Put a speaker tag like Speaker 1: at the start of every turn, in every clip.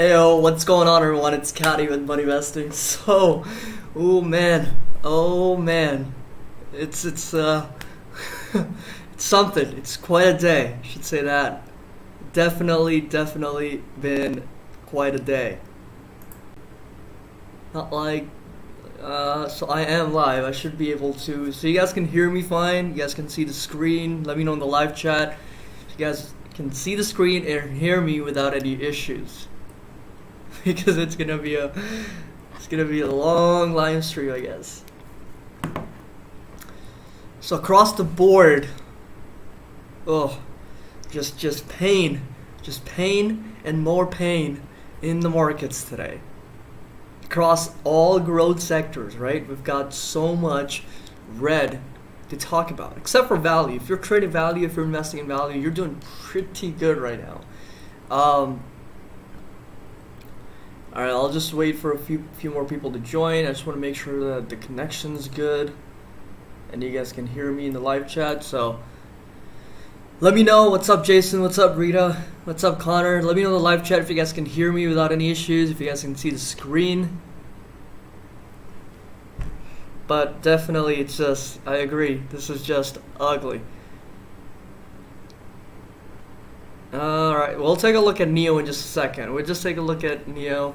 Speaker 1: Heyo, what's going on everyone? It's Caddy with Money Investing. So, oh man, it's it's something. It's quite a day, I should say that. Definitely been quite a day. Not like, so I am live. I should be able to, so you guys can hear me fine. You guys can see the screen. Let me know in the live chat if you guys can see the screen and hear me without any issues. Because it's gonna be a long live stream, I guess. So across the board, just pain and more pain in the markets today. Across all growth sectors, right? We've got so much red to talk about, except for value. If you're trading value, if you're investing in value, you're doing pretty good right now. Alright, I'll just wait for a few more people to join. I just want to make sure that the connection's good and you guys can hear me in the live chat. So let me know. What's up, Jason? What's up, Rita? What's up, Connor? Let me know in the live chat if you guys can hear me without any issues, if you guys can see the screen. But definitely, it's just, I agree, this is just ugly. Alright, we'll take a look at NEO in just a second. We'll just take a look at NEO,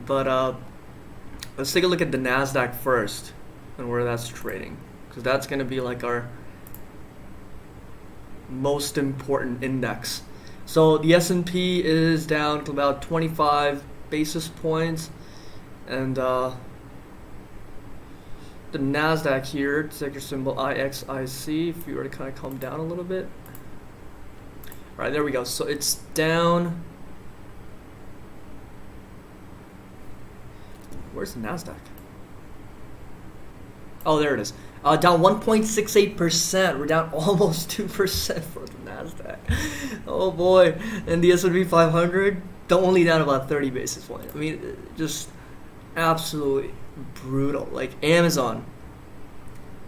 Speaker 1: but let's take a look at the NASDAQ first and where that's trading, because that's going to be like our most important index. So the S&P is down to about 25 basis points, and the NASDAQ here, ticker symbol IXIC, if you were to kind of come down a little bit. All right, there we go. So it's down. Where's the NASDAQ? Oh, there it is. Down 1.68%. We're down almost 2% for the NASDAQ. Oh boy. And the S&P 500, only down about 30 basis points. I mean, just absolutely brutal. Like Amazon,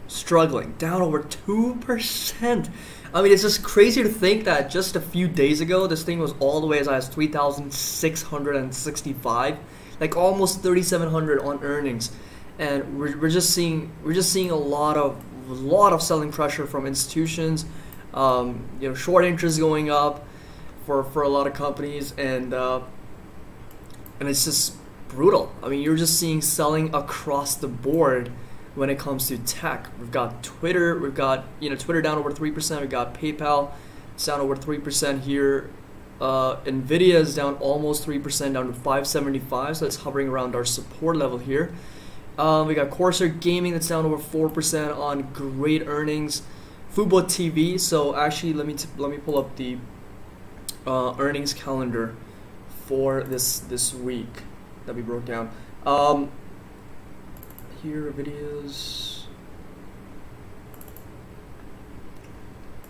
Speaker 1: struggling, down over 2%. I mean, it's just crazy to think that just a few days ago, this thing was all the way as high as 3,665, like almost 3,700 on earnings, and we're just seeing a lot of selling pressure from institutions, short interest going up for a lot of companies, and it's just brutal. I mean, you're just seeing selling across the board. When it comes to tech, we've got Twitter, Twitter down over 3%, we've got PayPal, it's down over 3% here. Nvidia is down almost 3%, down to 575, so it's hovering around our support level here. We got Corsair Gaming that's down over 4% on great earnings. Fubo TV, so actually let me pull up the earnings calendar for this week that we broke down. Here videos.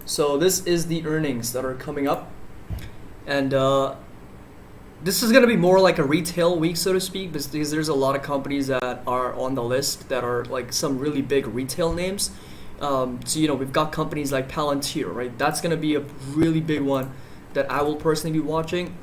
Speaker 1: So this is the earnings that are coming up, and this is gonna be more like a retail week, so to speak, because there's a lot of companies that are on the list that are like some really big retail names. So we've got companies like Palantir, right? That's gonna be a really big one that I will personally be watching.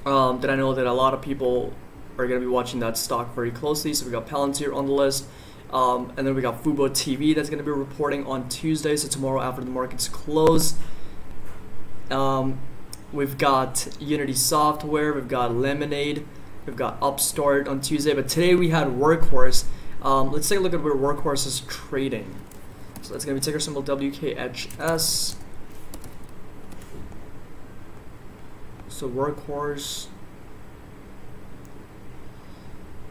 Speaker 1: That I know that a lot of people are going to be watching that stock very closely. So we got Palantir on the list, and then we got Fubo TV that's going to be reporting on Tuesday, so tomorrow after the markets close. We've got Unity Software, we've got Lemonade, we've got Upstart on Tuesday, but today we had Workhorse. Let's take a look at where Workhorse is trading. So that's going to be ticker symbol WKHS. So Workhorse,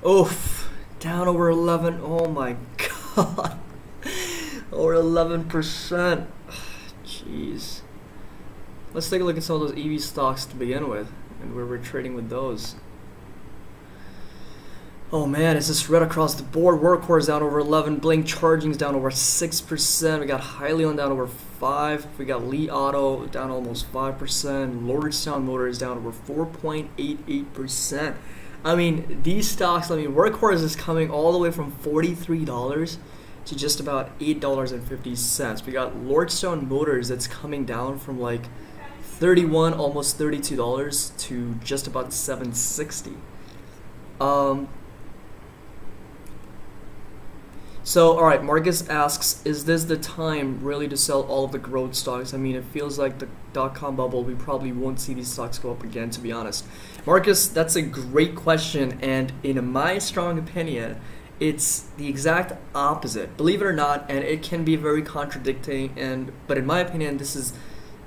Speaker 1: oof, down over 11. Oh my god, over 11%. Jeez. Let's take a look at some of those EV stocks to begin with, and where we're trading with those. Oh man, it's just right across the board. Workhorse down over 11. Blink Charging's down over 6%. We got Hyliion down over 5. We got Li Auto down almost 5%. Lordstown Motors down over 4.88%. I mean, these stocks, Workhorse is coming all the way from $43 to just about $8.50. We got Lordstown Motors that's coming down from like $31, almost $32 to just about $7.60. So, all right, Marcus asks, is this the time really to sell all of the growth stocks? I mean, it feels like the dot-com bubble, we probably won't see these stocks go up again, to be honest. Marcus, that's a great question, and in my strong opinion, it's the exact opposite, believe it or not, and it can be very contradicting, but in my opinion, this is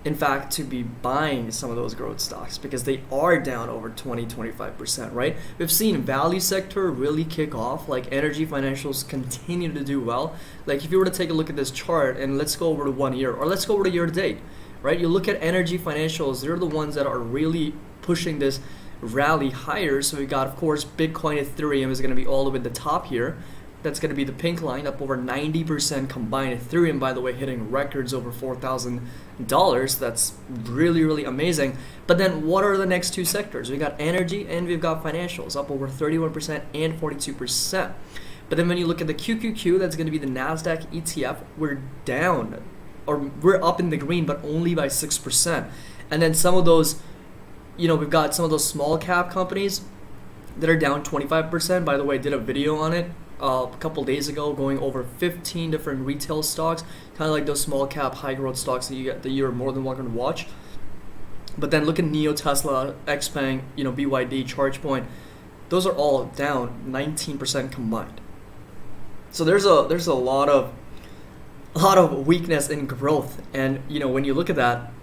Speaker 1: in fact to be buying some of those growth stocks because they are down over 20-25%, right? We've seen value sector really kick off, like energy financials continue to do well. Like if you were to take a look at this chart and let's go over to 1 year or let's go over to year to date, right? You look at energy financials, they're the ones that are really pushing this rally higher. So we got, of course, Bitcoin, Ethereum is going to be all the way at the top here. That's going to be the pink line, up over 90% combined. Ethereum, by the way, hitting records over $4,000. That's really, really amazing. But then what are the next two sectors? We got energy and we've got financials, up over 31% and 42%. But then when you look at the QQQ, that's going to be the NASDAQ ETF, we're down, or we're up in the green, but only by 6%. And then some of those, we've got some of those small cap companies that are down 25%. By the way, I did a video on it a couple days ago, going over 15 different retail stocks, kind of like those small cap high growth stocks that you're more than welcome to watch. But then look at Neo, Tesla, XPeng, BYD, ChargePoint. Those are all down 19% combined. So there's a lot of weakness in growth, and when you look at that,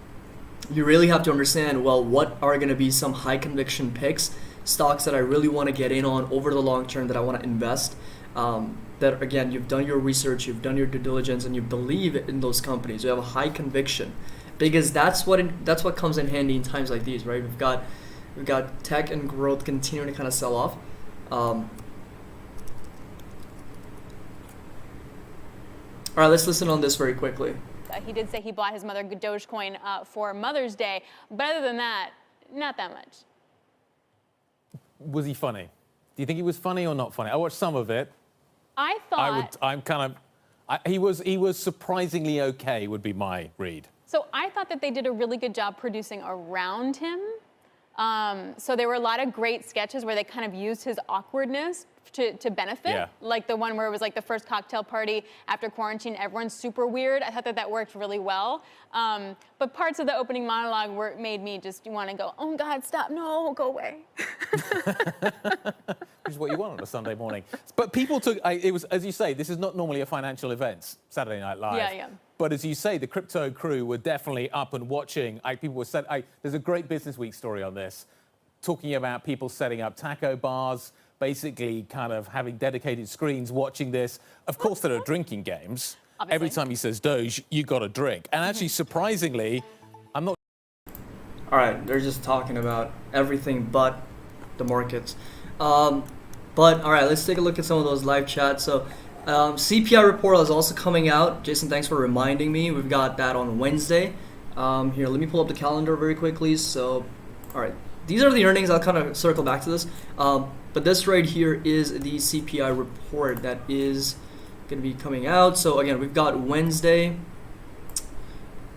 Speaker 1: you really have to understand, well, what are going to be some high conviction picks, stocks that I really want to get in on over the long term, that I want to invest. That again, you've done your research, you've done your due diligence, and you believe in those companies. You have a high conviction, because that's what comes in handy in times like these, right? We've got tech and growth continuing to kind of sell off. All right, let's listen on this very quickly.
Speaker 2: He did say he bought his mother Dogecoin for Mother's Day, but other than that, not that much.
Speaker 3: Was he funny? Do you think he was funny or not funny? I watched some of it.
Speaker 2: I thought...
Speaker 3: he was surprisingly okay, would be my read.
Speaker 2: So I thought that they did a really good job producing around him. So there were a lot of great sketches where they kind of used his awkwardness to benefit.
Speaker 3: Yeah.
Speaker 2: Like the one where it was like the first cocktail party after quarantine, everyone's super weird. I thought that worked really well. But parts of the opening monologue made me just want to go, oh God, stop, no, go away.
Speaker 3: Which is what you want on a Sunday morning. But people took, it was, as you say, this is not normally a financial event, Saturday Night Live.
Speaker 2: Yeah.
Speaker 3: But as you say, the crypto crew were definitely up and watching. People were there's a great Business Week story on this, talking about people setting up taco bars, basically kind of having dedicated screens watching this. Of course, there are drinking games. Obviously. Every time he says Doge, you got a drink. And actually, surprisingly, I'm not...
Speaker 1: All right, they're just talking about everything but the markets. But all right, let's take a look at some of those live chats. So CPI report is also coming out. Jason, thanks for reminding me. We've got that on Wednesday. Here, let me pull up the calendar very quickly. So, all right, these are the earnings. I'll kind of circle back to this. But this right here is the CPI report that is going to be coming out. So again, we've got Wednesday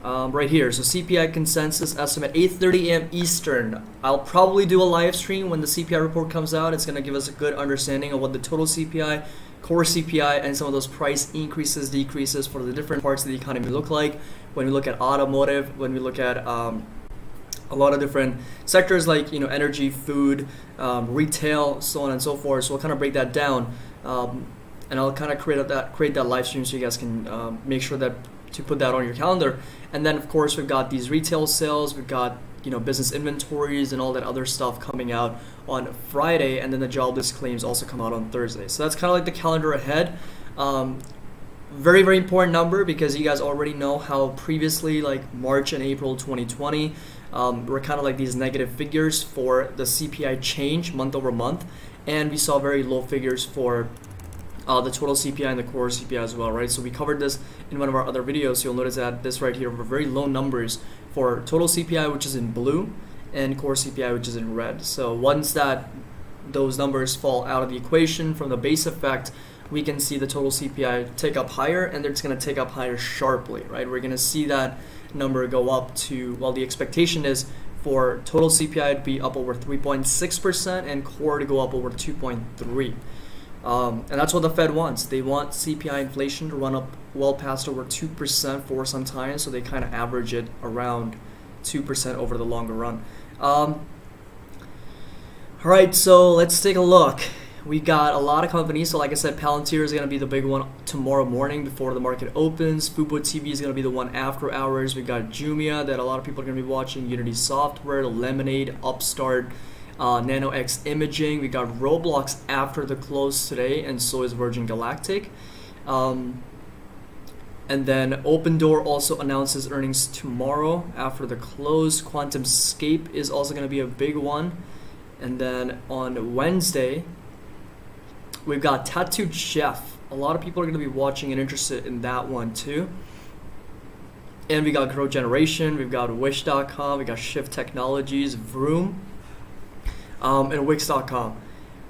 Speaker 1: right here. So CPI consensus estimate, 8:30 a.m. Eastern. I'll probably do a live stream when the CPI report comes out. It's going to give us a good understanding of what the total CPI, core CPI, and some of those price increases, decreases for the different parts of the economy look like. When we look at automotive, when we look at a lot of different sectors like energy, food, retail, so on and so forth. So we'll kind of break that down, and I'll kind of create that live stream so you guys can make sure that to put that on your calendar. And then of course we've got these retail sales, we've got business inventories and all that other stuff coming out on Friday, and then the jobless claims also come out on Thursday. So that's kind of like the calendar ahead. Very, very important number, because you guys already know how previously, like March and April 2020, were kind of like these negative figures for the CPI change month over month, and we saw very low figures for the total CPI and the core CPI as well, right? So we covered this in one of our other videos. You'll notice that this right here were very low numbers for total CPI, which is in blue, and core CPI, which is in red. So once those numbers fall out of the equation from the base effect, we can see the total CPI take up higher, and it's going to take up higher sharply, right? We're going to see that number go up to, well, the expectation is for total CPI to be up over 3.6% and core to go up over 2.3%. And that's what the Fed wants. They want CPI inflation to run up well past over 2% for some time, so they kind of average it around 2% over the longer run. All right, so let's take a look. We got a lot of companies. So like I said, Palantir is going to be the big one tomorrow morning before the market opens. Fubo TV is going to be the one after hours. We got Jumia that a lot of people are going to be watching. Unity Software, Lemonade, Upstart, NanoX Imaging. We got Roblox after the close today, and so is Virgin Galactic. And then Open Door also announces earnings tomorrow after the close. QuantumScape is also going to be a big one. And then on Wednesday, we've got Tattooed Chef. A lot of people are going to be watching and interested in that one too. And we got Grow Generation, we've got Wish.com, we got Shift Technologies, Vroom, and Wix.com.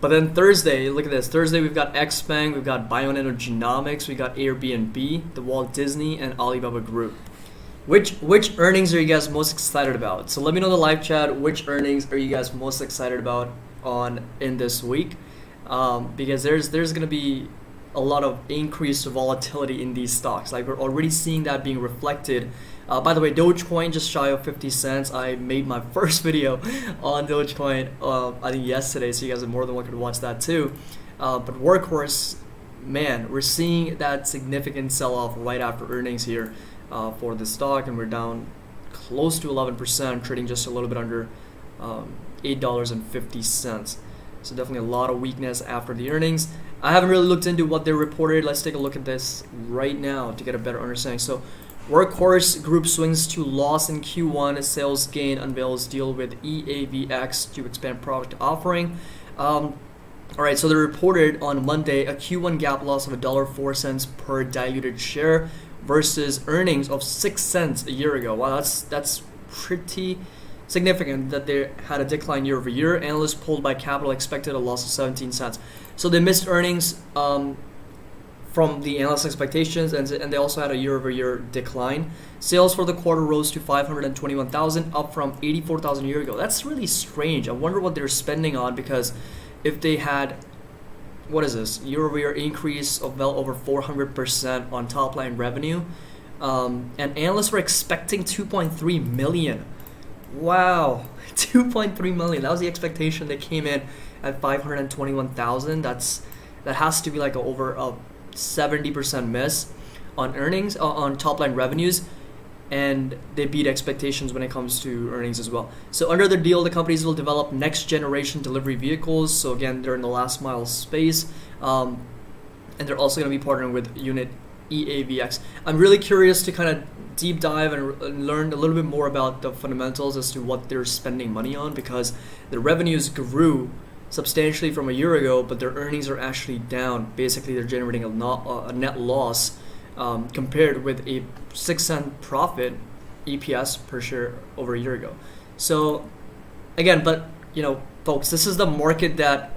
Speaker 1: But then Thursday, look at this. Thursday we've got XPeng, we've got Bionanogenomics, we got Airbnb, the Walt Disney, and Alibaba Group. Which earnings are you guys most excited about? So let me know in the live chat, which earnings are you guys most excited about in this week? Because there's going to be a lot of increased volatility in these stocks. Like we're already seeing that being reflected. By the way, Dogecoin just shy of 50 cents. I made my first video on Dogecoin I think yesterday, so you guys are more than welcome to watch that too. But Workhorse, man, we're seeing that significant sell-off right after earnings here for the stock, and we're down close to 11%, trading just a little bit under $8.50. So definitely a lot of weakness after the earnings. I haven't really looked into what they reported. Let's take a look at this right now to get a better understanding. So Workhorse Group swings to loss in Q1 as sales gain unveils deal with EAVX to expand product offering. All right, so they reported on Monday a Q1 GAAP loss of $1.04 per diluted share versus earnings of 6 cents a year ago. Wow, that's pretty significant that they had a decline year over year. Analysts polled by Capital expected a loss of 17 cents. So they missed earnings from the analyst expectations, and they also had a year over year decline. Sales for the quarter rose to 521,000, up from 84,000 a year ago. That's really strange. I wonder what they're spending on, because if they had, what is this, year over year increase of well over 400% on top line revenue, and analysts were expecting 2.3 million. Wow, 2.3 million. That was the expectation. They came in at 521,000. That has to be like over a 70% miss on earnings, on top line revenues, and they beat expectations when it comes to earnings as well. So under the deal, the companies will develop next generation delivery vehicles. So again, they're in the last mile space, and they're also going to be partnering with unit EAVX. I'm really curious to kind of deep dive and learn a little bit more about the fundamentals as to what they're spending money on, because the revenues grew substantially from a year ago, but their earnings are actually down. Basically, they're generating a net loss compared with a 6-cent profit EPS per share over a year ago. So again, but you know, folks, this is the market that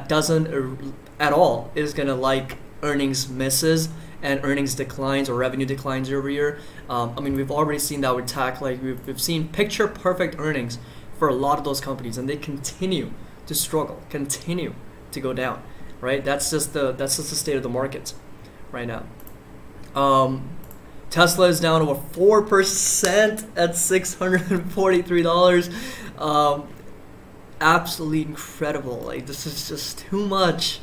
Speaker 1: doesn't at all is going to like earnings misses and earnings declines or revenue declines year over year. I mean, we've already seen that with tech. Like we've seen picture perfect earnings for a lot of those companies, and they continue to struggle, continue to go down. Right? That's just the state of the market right now. Tesla is down over 4% at $643. Absolutely incredible. Like this is just too much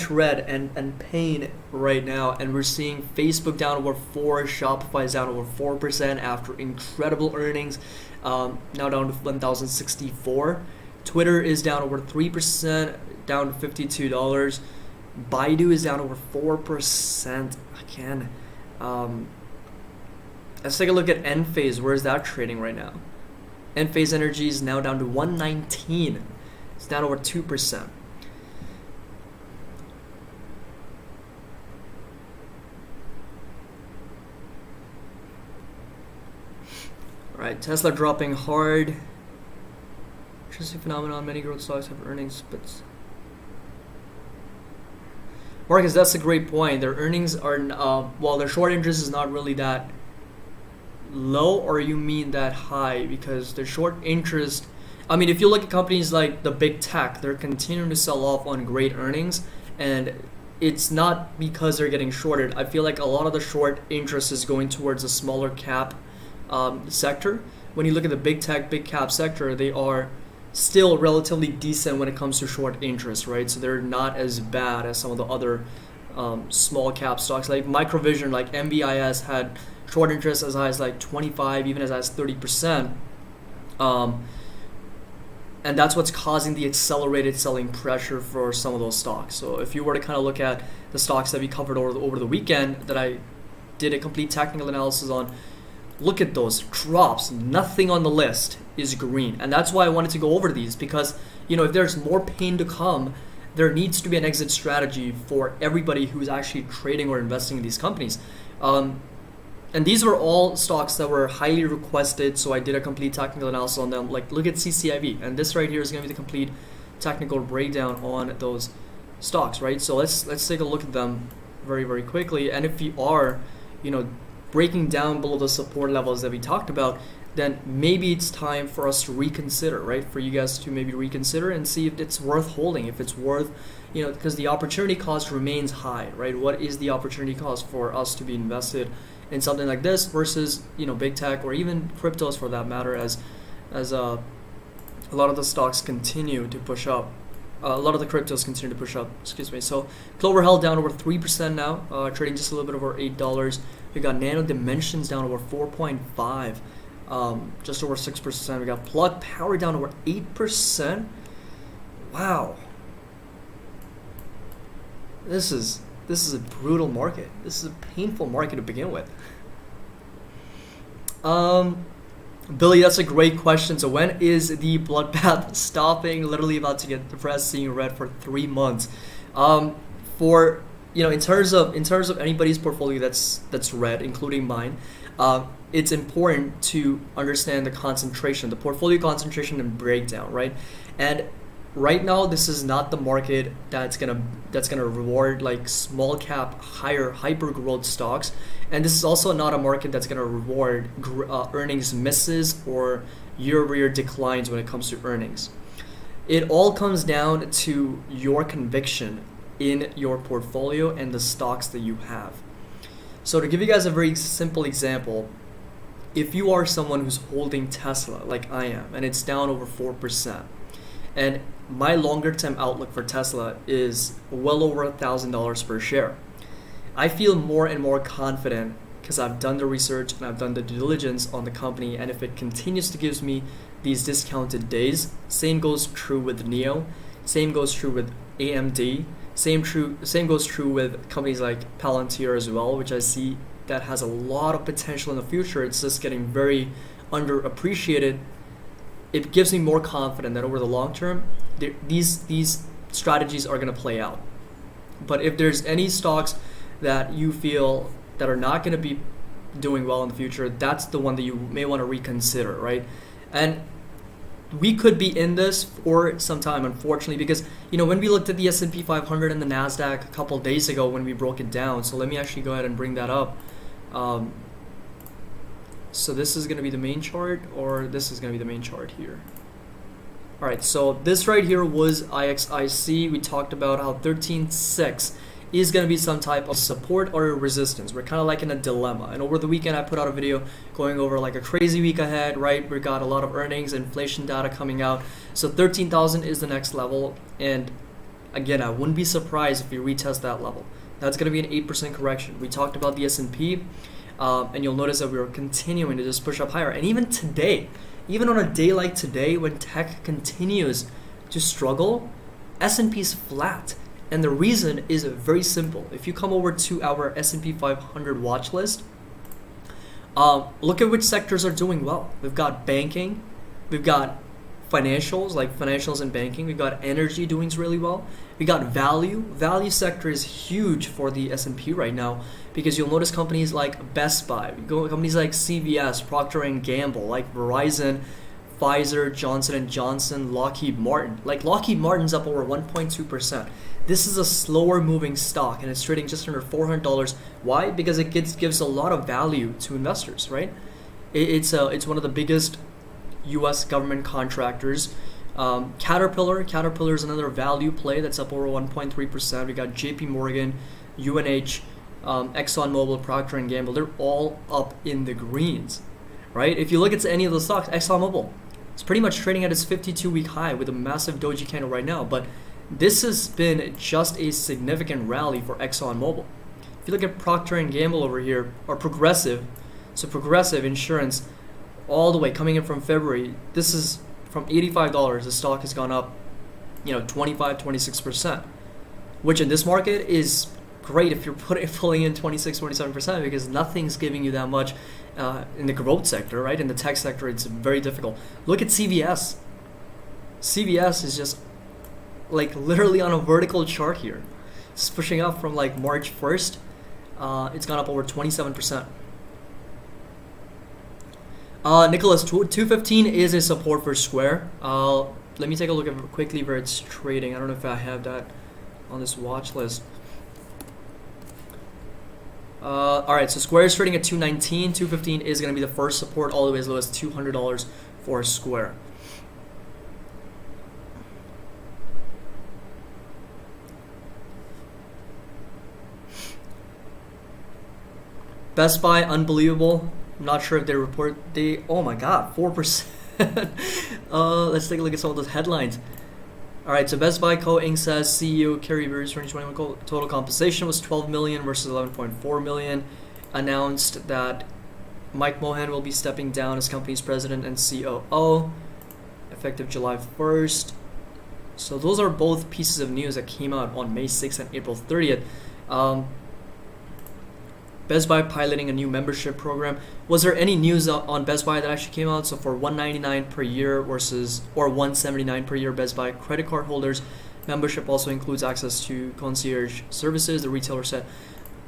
Speaker 1: red and pain right now. And we're seeing Facebook down over 4%, Shopify is down over 4% after incredible earnings, now down to 1,064. Twitter is down over 3%, down to $52. Baidu is down over 4% again. Let's take a look at Enphase. Where is that trading right now? Enphase Energy is now down to 119. It's down over 2%. All right, Tesla dropping hard. Interesting phenomenon. Many growth stocks have earnings, but Marcus, that's a great point. Their earnings are, well, their short interest is not really that low or you mean that high? Because the short interest, I mean, if you look at companies like the big tech, they're continuing to sell off on great earnings, and it's not because they're getting shorted. I feel like a lot of the short interest is going towards a smaller cap sector. When you look at the big tech, big cap sector, they are still relatively decent when it comes to short interest, right? So they're not as bad as some of the other small cap stocks. Like Microvision, like MBIS had short interest as high as like 25, even as high as 30%. And that's what's causing the accelerated selling pressure for some of those stocks. So if you were to kind of look at the stocks that we covered over the weekend that I did a complete technical analysis on, look at those drops. Nothing on the list is green. And that's why I wanted to go over these, because if there's more pain to come, there needs to be an exit strategy for everybody who's actually trading or investing in these companies. And these were all stocks that were highly requested, so I did a complete technical analysis on them. Like, look at CCIV, and this right here is going to be the complete technical breakdown on those stocks, right? So let's take a look at them very, very quickly. And if you are, breaking down below the support levels that we talked about, then maybe it's time for us to reconsider, right? For you guys to maybe reconsider and see if it's worth holding, if it's worth, because the opportunity cost remains high, right? What is the opportunity cost for us to be invested in something like this versus, big tech or even cryptos for that matter, as a lot of the stocks continue to push up. A lot of the cryptos continue to push up, So Clover held down over 3% now, trading just a little bit over $8. We got Nano Dimensions down over 4.5, just over 6%. We got Plug Power down over 8%. Wow. This is a brutal market. This is a painful market to begin with. Billy, that's a great question. So when is the bloodbath stopping? Literally about to get depressed seeing red for 3 months. In terms of anybody's portfolio that's red, including mine, it's important to understand the concentration, the portfolio concentration and breakdown, right? And right now, this is not the market that's gonna reward like small cap, higher hyper growth stocks, and this is also not a market that's gonna reward earnings misses or year-over-year declines when it comes to earnings. It all comes down to your conviction in your portfolio and the stocks that you have. So to give you guys a very simple example, if you are someone who's holding Tesla like I am, and it's down over 4%, and my longer term outlook for Tesla is well over $1,000 per share, I feel more and more confident because I've done the research and I've done the due diligence on the company, and if it continues to give me these discounted days, same goes true with NEO, same goes true with AMD, same goes true with companies like Palantir as well, which I see that has a lot of potential in the future. It's just getting very underappreciated. It gives me more confidence that over the long term, these strategies are going to play out. But if there's any stocks that you feel that are not going to be doing well in the future, that's the one that you may want to reconsider, right? And we could be in this for some time, unfortunately, because when we looked at the S&P 500 and the NASDAQ a couple of days ago when we broke it down, so let me actually go ahead and bring that up. So this is going to be the main chart, or this is going to be the main chart here. All right, so this right here was IXIC. We talked about how 13.6 is going to be some type of support or resistance. We're kind of like in a dilemma. And over the weekend, I put out a video going over like a crazy week ahead, right? We got a lot of earnings, inflation data coming out. So 13,000 is the next level. And again, I wouldn't be surprised if we retest that level. That's going to be an 8% correction. We talked about the S&P, and you'll notice that we were continuing to just push up higher. And even today, even on a day like today, when tech continues to struggle, S&P is flat. And the reason is very simple. If you come over to our S&P 500 watch list, look at which sectors are doing well. We've got banking, we've got financials, like financials and banking. We've got energy doing really well. We got value. Value sector is huge for the S&P right now because you'll notice companies like Best Buy, companies like CVS, Procter & Gamble, like Verizon, Pfizer, Johnson & Johnson, Lockheed Martin. Like Lockheed Martin's up over 1.2%. This is a slower moving stock and it's trading just under $400. Why? Because it gives a lot of value to investors, right? It's one of the biggest U.S. government contractors. Caterpillar is another value play that's up over 1.3%. We got J.P. Morgan, UNH, ExxonMobil, Procter and Gamble. They're all up in the greens, right? If you look at any of the stocks, ExxonMobil, it's pretty much trading at its 52-week high with a massive doji candle right now. But this has been just a significant rally for ExxonMobil. If you look at Procter and Gamble over here, or Progressive, so Progressive Insurance, all the way coming in from February, this is from $85. The stock has gone up, 26%, which in this market is great if you're pulling in 27%, because nothing's giving you that much in the growth sector, right? In the tech sector, it's very difficult. Look at CVS. CVS is just like literally on a vertical chart here. It's pushing up from like March 1st. It's gone up over 27%. Nicholas, 215 is a support for Square. Let me take a look at quickly where it's trading. I don't know if I have that on this watch list. Alright, so Square is trading at 219. 215 is going to be the first support, all the way as low as $200 for Square. Best Buy, unbelievable. I'm not sure if they report oh my god, 4%. Let's take a look at some of those headlines. Alright, so Best Buy Co. Inc. says CEO Kerry Beer's 2021 total compensation was $12 million versus $11.4 million. Announced that Mike Mohan will be stepping down as company's president and COO effective July 1st. So those are both pieces of news that came out on May 6th and April 30th. Best Buy piloting a new membership program. Was there any news on Best Buy that actually came out? So for $199 per year or $179 per year, Best Buy credit card holders, membership also includes access to concierge services, the retailer said.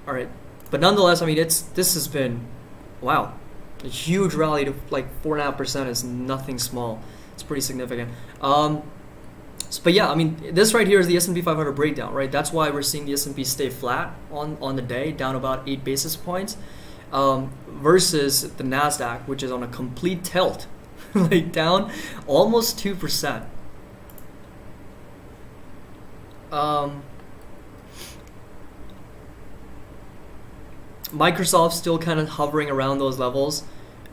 Speaker 1: All right, but nonetheless, I mean, this has been, wow, a huge rally to like 4.5% is nothing small. It's pretty significant. But yeah, I mean, this right here is the S&P 500 breakdown, right? That's why we're seeing the S&P stay flat on the day, down about 8 basis points, versus the NASDAQ, which is on a complete tilt, like down almost 2%. Microsoft still kind of hovering around those levels.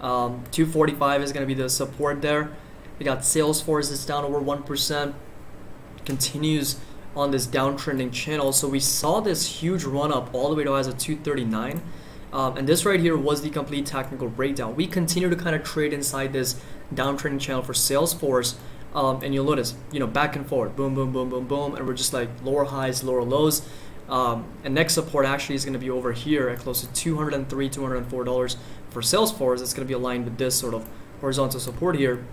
Speaker 1: 245 is going to be the support there. We got Salesforce is down over 1%. Continues on this downtrending channel. So we saw this huge run up all the way to as a 239, and this right here was the complete technical breakdown. We continue to kind of trade inside this downtrending channel for Salesforce, and you'll notice, back and forth, boom, boom, boom, boom, boom, and we're just like lower highs, lower lows. And next support actually is going to be over here at close to $203, $204 for Salesforce. It's going to be aligned with this sort of horizontal support here.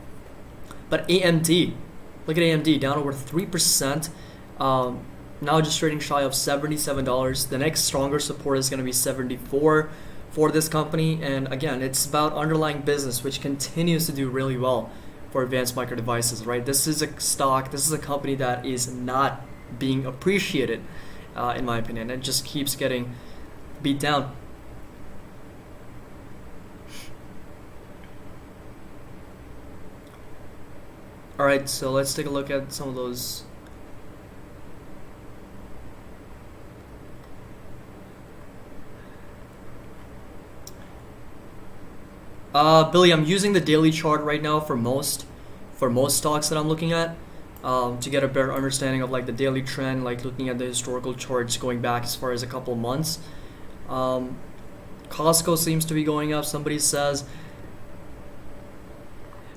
Speaker 1: But AMD, look at AMD, down over 3%. Now just trading shy of $77. The next stronger support is going to be $74 for this company. And again, it's about underlying business, which continues to do really well for Advanced Micro Devices, right? This is a stock, this is a company that is not being appreciated, in my opinion. It just keeps getting beat down. All right, so let's take a look at some of those. Billy, I'm using the daily chart right now for most stocks that I'm looking at, to get a better understanding of like the daily trend, like looking at the historical charts going back as far as a couple of months. Costco seems to be going up, somebody says.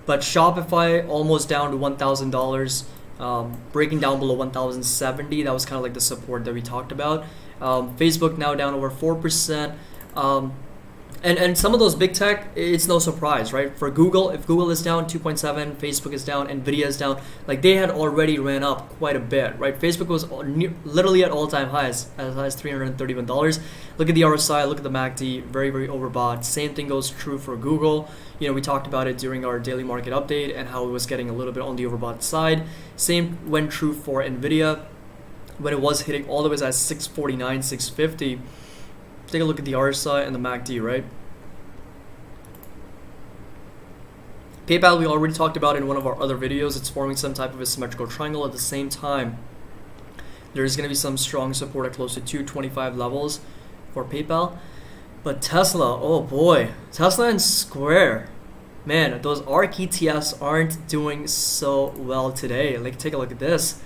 Speaker 1: But Shopify almost down to $1,000, breaking down below $1,070. That was kind of like the support that we talked about. Facebook now down over 4%. And some of those big tech, it's no surprise, right? For Google, if Google is down 2.7, Facebook is down, Nvidia is down. Like they had already ran up quite a bit, right? Facebook was literally at all-time highs, as high as $331. Look at the RSI, look at the MACD, very, very overbought. Same thing goes true for Google. We talked about it during our daily market update and how it was getting a little bit on the overbought side. Same went true for Nvidia when it was hitting all the way at 649, 650. Take a look at the RSI and the MACD, right? PayPal, we already talked about in one of our other videos. It's forming some type of a symmetrical triangle. At the same time, there's going to be some strong support at close to 225 levels for PayPal. But Tesla, oh boy, Tesla and Square, man, those ARK ETFs aren't doing so well today. Like, take a look at this.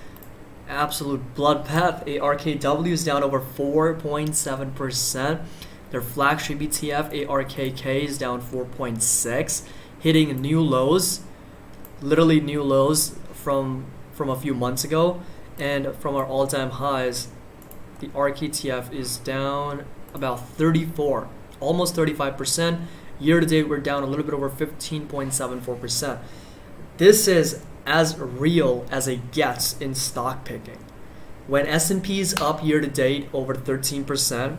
Speaker 1: Absolute bloodbath. ARKW is down over 4.7%. Their flagship ETF, ARKK, is down 4.6%, hitting new lows, literally new lows from a few months ago. And from our all-time highs, the ARK ETF is down about 34, almost 35%. Year to date, we're down a little bit over 15.74%. This is as real as it gets in stock picking. When S&P is up year to date over 13%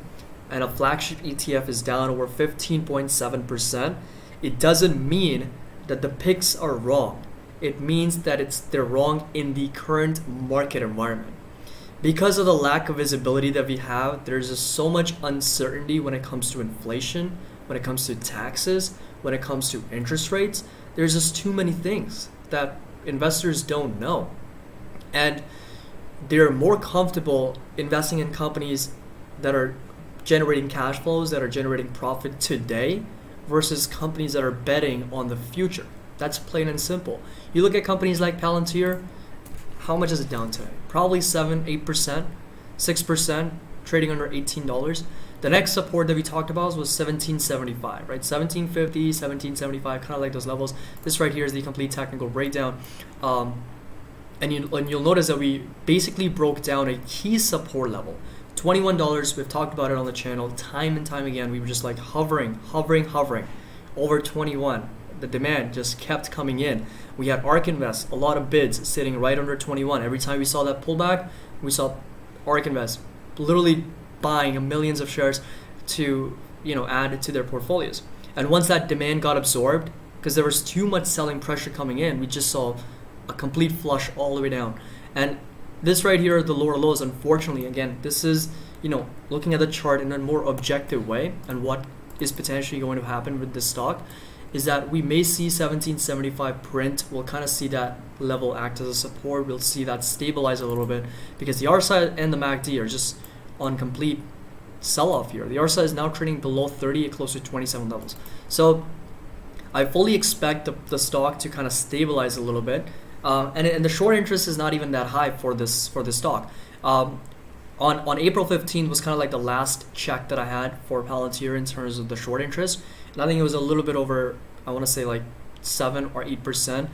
Speaker 1: and a flagship ETF is down over 15.7%, it doesn't mean that the picks are wrong. It means that they're wrong in the current market environment. Because of the lack of visibility that we have, there's just so much uncertainty when it comes to inflation, when it comes to taxes, when it comes to interest rates. There's just too many things that investors don't know. And they're more comfortable investing in companies that are generating cash flows, that are generating profit today, versus companies that are betting on the future. That's plain and simple. You look at companies like Palantir, how much is it down today? Probably 7-8%, 6%, trading under $18. The next support that we talked about was 1775, right? 1750, 1775, kind of like those levels. This right here is the complete technical breakdown. And you'll notice that we basically broke down a key support level. $21, we've talked about it on the channel time and time again. We were just like hovering over 21. The demand just kept coming in. We had Ark Invest, a lot of bids sitting right under 21. Every time we saw that pullback, we saw Ark Invest literally buying millions of shares to add to their portfolios. And once that demand got absorbed, because there was too much selling pressure coming in, we just saw a complete flush all the way down. And this right here are the lower lows. Unfortunately, again, this is looking at the chart in a more objective way, and what is potentially going to happen with this stock is that we may see 1775 print. We'll kind of see that level act as a support. We'll see that stabilize a little bit because the RSI and the MACD are just on complete sell-off here. The RSI is now trading below 30 at close to 27 levels. So I fully expect the stock to kind of stabilize a little bit. And the short interest is not even that high for this stock. On April 15th was kind of like the last check that I had for Palantir in terms of the short interest. And I think it was a little bit over, I want to say like 7 or 8%.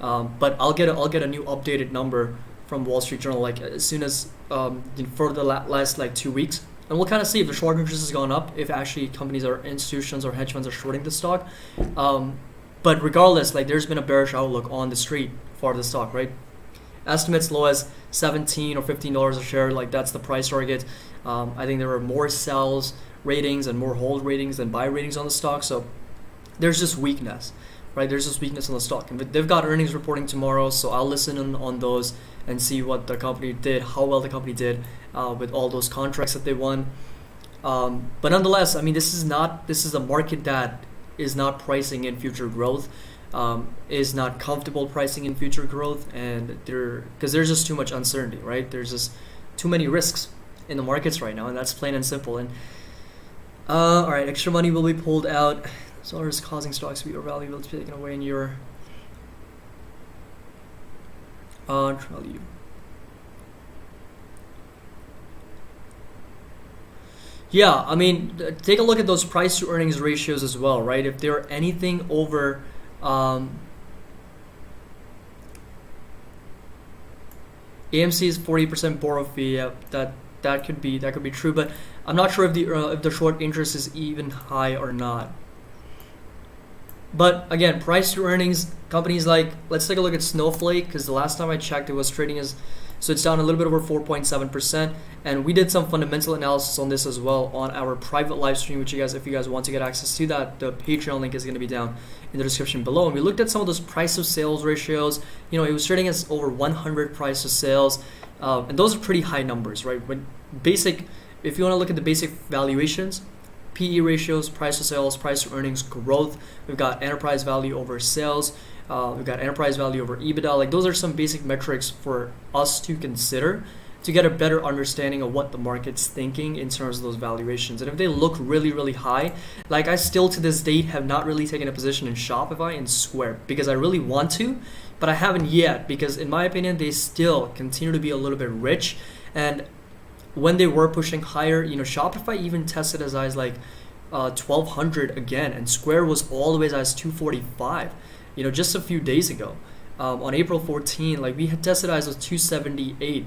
Speaker 1: But I'll get a new updated number from Wall Street Journal like as soon as for the last like 2 weeks. And we'll kind of see if the short interest has gone up, if actually companies or institutions or hedge funds are shorting the stock. But regardless, like there's been a bearish outlook on the street for the stock, right? Estimates low as $17 or $15 a share, like that's the price target. I think there are more sells ratings and more hold ratings than buy ratings on the stock. So there's just weakness, right? There's just weakness on the stock. And they've got earnings reporting tomorrow, so I'll listen on those and see what the company did, how well the company did with all those contracts that they won. But nonetheless, I mean, this is a market that is not pricing in future growth. Is not comfortable pricing in future growth, and because there's just too much uncertainty, right? There's just too many risks in the markets right now, and that's plain and simple. And all right, extra money will be pulled out. Sellers causing stocks to be overvalued to be taken away in your value. Yeah, I mean, take a look at those price to earnings ratios as well, right? If they're anything over AMC is 40% borrow fee. Yeah, that could be true, but I'm not sure if the short interest is even high or not. But again, price to earnings, companies like, let's take a look at Snowflake, because the last time I checked, it was trading as, so it's down a little bit over 4.7%, and we did some fundamental analysis on this as well on our private live stream, which if you guys want to get access to that, the Patreon link is going to be down in the description below. And we looked at some of those price of sales ratios. It was trading as over 100 price of sales, and those are pretty high numbers, right? If you want to look at the basic valuations, PE ratios, price to sales, price to earnings, growth. We've got enterprise value over sales. We've got enterprise value over EBITDA. Like, those are some basic metrics for us to consider to get a better understanding of what the market's thinking in terms of those valuations. And if they look really, really high, like, I still to this date have not really taken a position in Shopify and Square because I really want to, but I haven't yet, because in my opinion, they still continue to be a little bit rich. And when they were pushing higher, you know, Shopify even tested as high as like 1,200 again, and Square was all the way as high as 245, you know, just a few days ago. On April 14, like, we had tested as 278.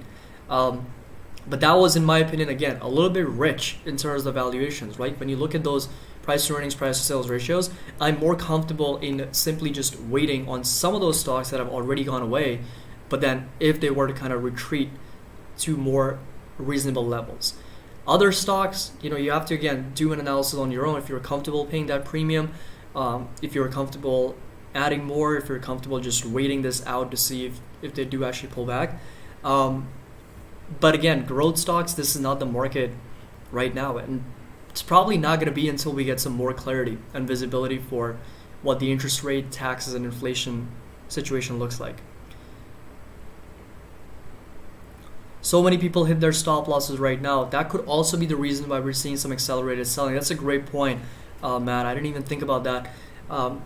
Speaker 1: But that was, in my opinion, again, a little bit rich in terms of valuations, right? When you look at those price to earnings, price to sales ratios, I'm more comfortable in simply just waiting on some of those stocks that have already gone away, but then if they were to kind of retreat to more reasonable levels. Other stocks, you know, you have to, again, do an analysis on your own if you're comfortable paying that premium, if you're comfortable adding more, if you're comfortable just waiting this out to see if they do actually pull back. But again, growth stocks, this is not the market right now. And it's probably not going to be until we get some more clarity and visibility for what the interest rate, taxes, and inflation situation looks like. So many people hit their stop losses right now. That could also be the reason why we're seeing some accelerated selling. That's a great point, Matt. I didn't even think about that.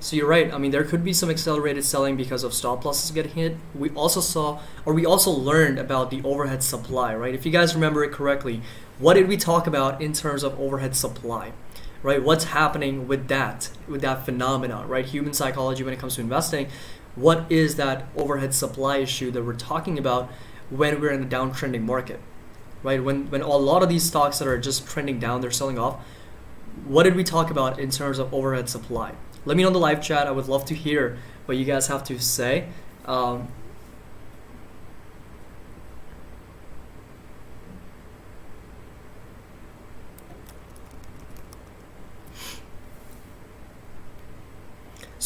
Speaker 1: So you're right. I mean, there could be some accelerated selling because of stop losses getting hit. We also learned about the overhead supply, right? If you guys remember it correctly, what did we talk about in terms of overhead supply, right? What's happening with that phenomenon, right? Human psychology when it comes to investing. What is that overhead supply issue that we're talking about when we're in a downtrending market, right? When a lot of these stocks that are just trending down, they're selling off. What did we talk about in terms of overhead supply? Let me know in the live chat. I would love to hear what you guys have to say. So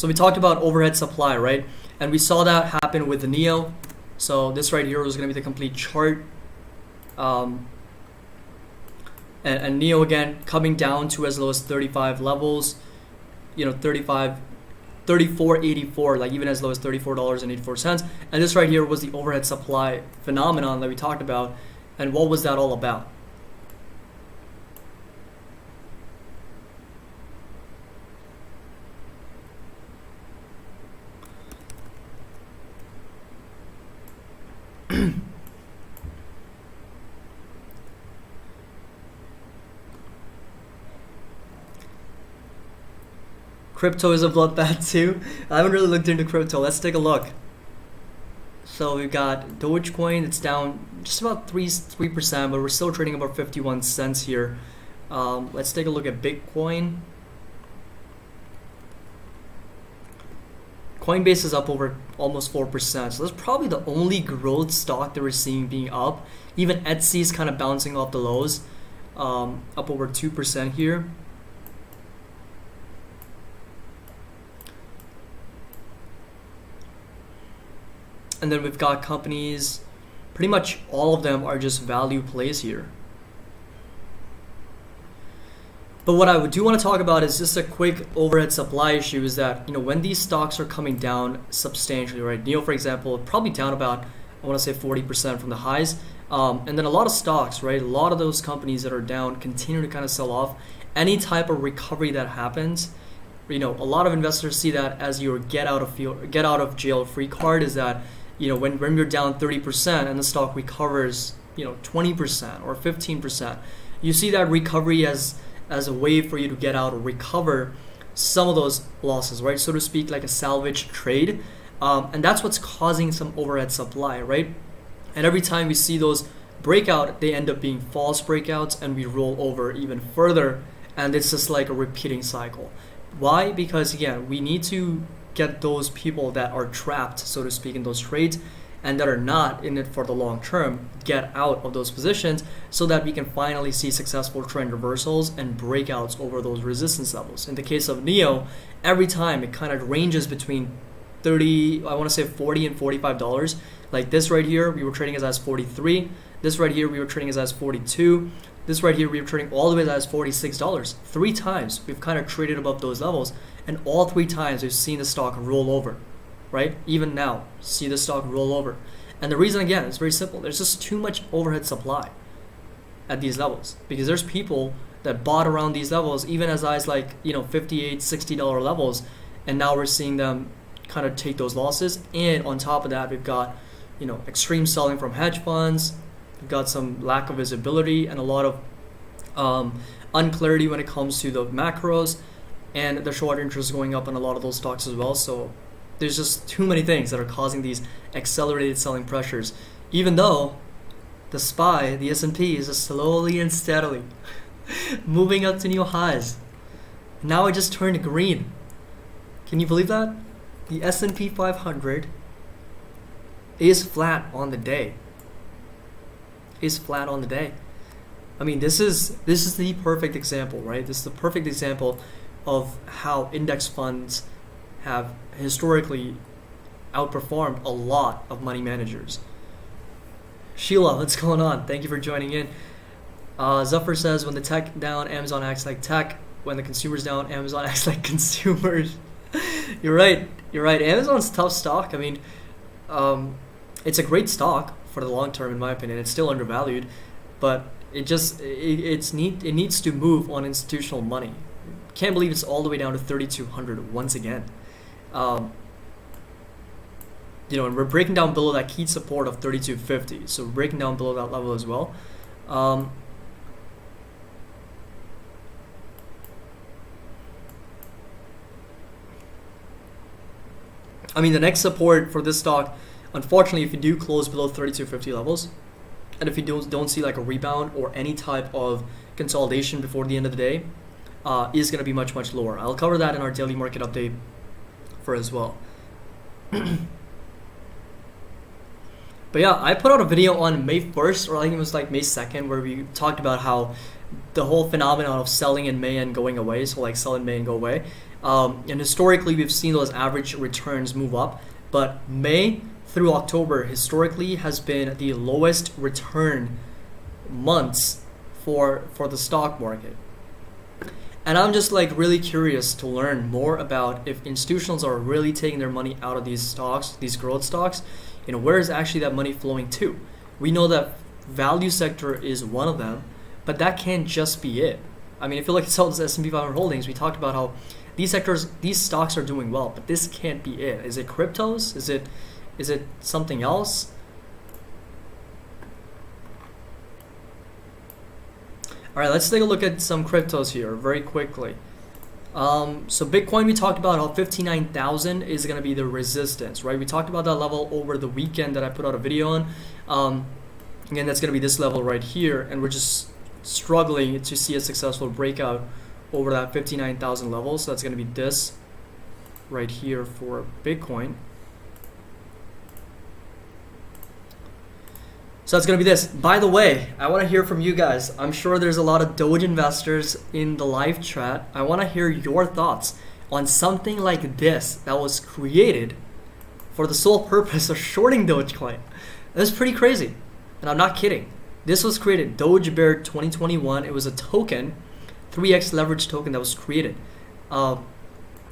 Speaker 1: we talked about overhead supply, right? And we saw that happen with the NEO. So this right here was going to be the complete chart. And NEO again coming down to as low as 35 levels. You know, 34.84, like even as low as $34.84. And this right here was the overhead supply phenomenon that we talked about. And what was that all about? Crypto is a bloodbath too. I haven't really looked into crypto. Let's take a look. So we've got Dogecoin. It's down just about 3%, but we're still trading about 51 cents here. Let's take a look at Bitcoin. Coinbase is up over almost 4%. So that's probably the only growth stock that we're seeing being up. Even Etsy is kind of bouncing off the lows, up over 2% here. And then we've got companies, pretty much all of them are just value plays here. But what I do want to talk about is just a quick overhead supply issue is that, you know, when these stocks are coming down substantially, right? NEO, for example, probably down about, I want to say 40% from the highs. And then a lot of stocks, right? A lot of those companies that are down continue to kind of sell off. Any type of recovery that happens, you know, a lot of investors see that as your get out of jail free card is that, you know, when you're down 30% and the stock recovers, you know, 20% or 15%, you see that recovery as a way for you to get out or recover some of those losses, right? So to speak, like a salvage trade. And that's what's causing some overhead supply, right? And every time we see those breakout, they end up being false breakouts and we roll over even further. And it's just like a repeating cycle. Why? Because again, we need to get those people that are trapped, so to speak, in those trades and that are not in it for the long term, get out of those positions so that we can finally see successful trend reversals and breakouts over those resistance levels. In the case of NEO, every time it kind of ranges between 30, I want to say 40 and $45. Like this right here, we were trading as 43. This right here, we were trading as 42. This right here, we were trading all the way as $46. 3 times we've kind of traded above those levels, and all 3 times we've seen the stock roll over. right? Even now, see the stock roll over. And the reason, again, is very simple. There's just too much overhead supply at these levels, because there's people that bought around these levels even as high as like, you know, $58, $60 levels, and now we're seeing them kind of take those losses. And on top of that, we've got, you know, extreme selling from hedge funds. We've got some lack of visibility and a lot of unclarity when it comes to the macros, and the short interest going up on a lot of those stocks as well. So there's just too many things that are causing these accelerated selling pressures, even though the SPY, the S&P, is just slowly and steadily moving up to new highs. Now it just turned green. Can you believe that? The S&P 500 is flat on the day. Is flat on the day. I mean, this is the perfect example, right? This is the perfect example of how index funds have historically outperformed a lot of money managers. Sheila, what's going on? Thank you for joining in. Zuffer says, when the tech down, Amazon acts like tech. When the consumer's down, Amazon acts like consumers. You're right. You're right. Amazon's a tough stock. I mean, it's a great stock for the long term, in my opinion. It's still undervalued, but it needs to move on institutional money. Can't believe it's all the way down to 3,200 once again. You know, and we're breaking down below that key support of 3,250. So we're breaking down below that level as well. I mean, the next support for this stock, unfortunately, if you do close below 3,250 levels, and if you don't see like a rebound or any type of consolidation before the end of the day, is going to be much, much lower. I'll cover that in our daily market update for as well. But yeah, I put out a video on May 1st, or I think it was like May 2nd, where we talked about how the whole phenomenon of selling in May and going away, so like sell in May and go away. And historically, we've seen those average returns move up, but May through October historically has been the lowest return months for the stock market. And I'm just like really curious to learn more about if institutions are really taking their money out of these stocks, these growth stocks. You know, where is actually that money flowing to? We know that value sector is one of them, but that can't just be it. I mean, if you look at some of the S&P 500 holdings, we talked about how these stocks are doing well, but this can't be it. Is it cryptos? Is it something else? All right, let's take a look at some cryptos here very quickly. So Bitcoin, we talked about how 59,000 is going to be the resistance, right? We talked about that level over the weekend that I put out a video on. Again, that's going to be this level right here, and we're just struggling to see a successful breakout over that 59,000 level. So that's going to be this right here for Bitcoin. So that's going to be this. By the way, I want to hear from you guys. I'm sure there's a lot of Doge investors in the live chat. I want to hear your thoughts on something like this that was created for the sole purpose of shorting Dogecoin. That's pretty crazy. And I'm not kidding. This was created, Doge Bear 2021. It was a token, 3x leverage token that was created. And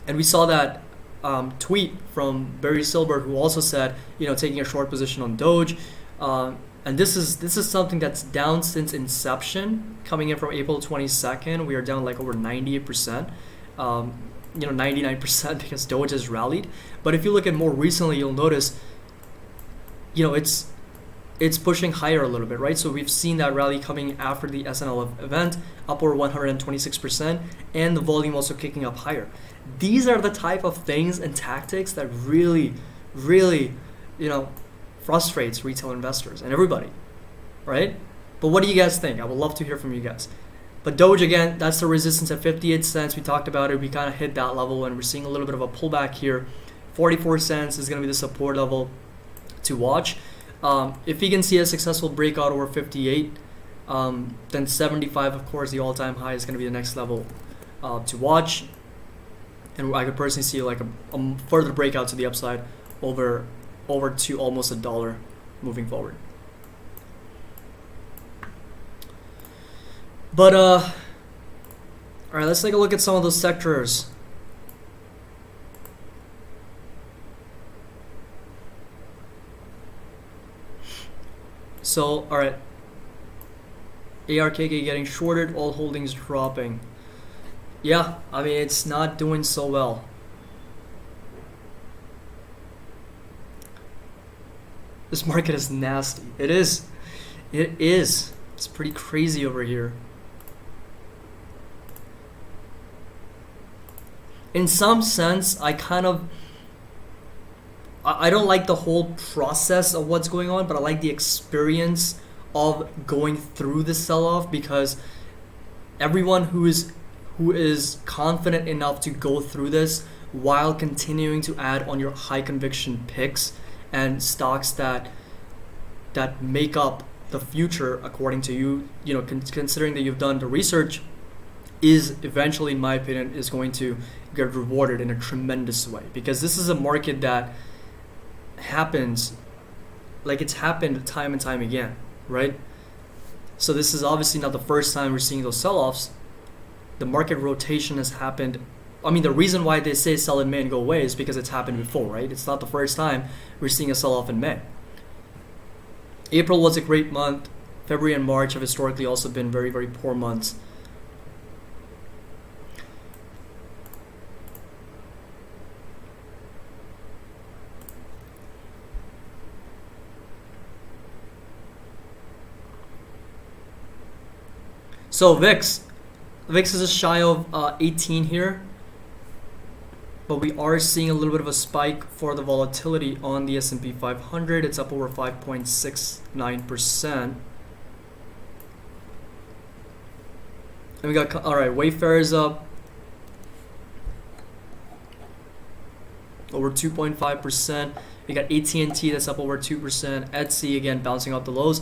Speaker 1: we saw that tweet from Barry Silbert, who also said, you know, taking a short position on Doge. And this is something that's down since inception, coming in from April 22nd. We are down like over 98%, 99% because Doge has rallied. But if you look at more recently, you'll notice, you know, it's pushing higher a little bit, right? So we've seen that rally coming after the SNL event, up over 126%, and the volume also kicking up higher. These are the type of things and tactics that really, really, you know, frustrates retail investors and everybody, right? But what do you guys think? I would love to hear from you guys. But Doge, again, that's the resistance at 58 cents. We talked about it. We kind of hit that level, and we're seeing a little bit of a pullback here. 44 cents is going to be the support level to watch. If you can see a successful breakout over 58, then 75, of course, the all-time high is going to be the next level to watch. And I could personally see like a further breakout to the upside over to almost $1 moving forward. But all right, let's take a look at some of those sectors. So, all right. ARKK getting shorted, all holdings dropping. Yeah, I mean, it's not doing so well. This market is nasty. It is. It is. It's pretty crazy over here. In some sense, I don't like the whole process of what's going on, but I like the experience of going through the sell-off, because everyone who is confident enough to go through this while continuing to add on your high conviction picks and stocks that make up the future according to you, considering that you've done the research, is eventually, in my opinion, is going to get rewarded in a tremendous way, because this is a market that happens, like it's happened time and time again, right? So this is obviously not the first time we're seeing those sell-offs. The market rotation has happened. I mean, the reason why they say sell in May and go away is because it's happened before, right? It's not the first time we're seeing a sell-off in May. April was a great month. February and March have historically also been very, very poor months. So VIX is just shy of 18 here, but we are seeing a little bit of a spike for the volatility on the S&P 500. It's up over 5.69%. And we got, all right, Wayfair is up over 2.5%. We got AT&T that's up over 2%. Etsy again bouncing off the lows.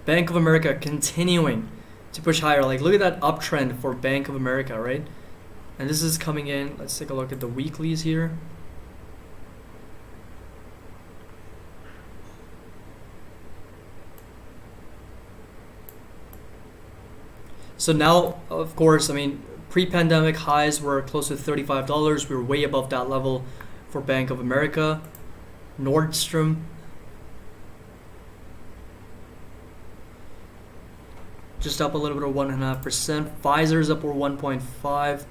Speaker 1: Bank of America continuing to push higher. Like, look at that uptrend for Bank of America, right? And this is coming in. Let's take a look at the weeklies here. So now, of course, I mean, pre-pandemic highs were close to $35. We were way above that level for Bank of America. Nordstrom, just up a little bit of 1.5%. Pfizer's up over 1.5%.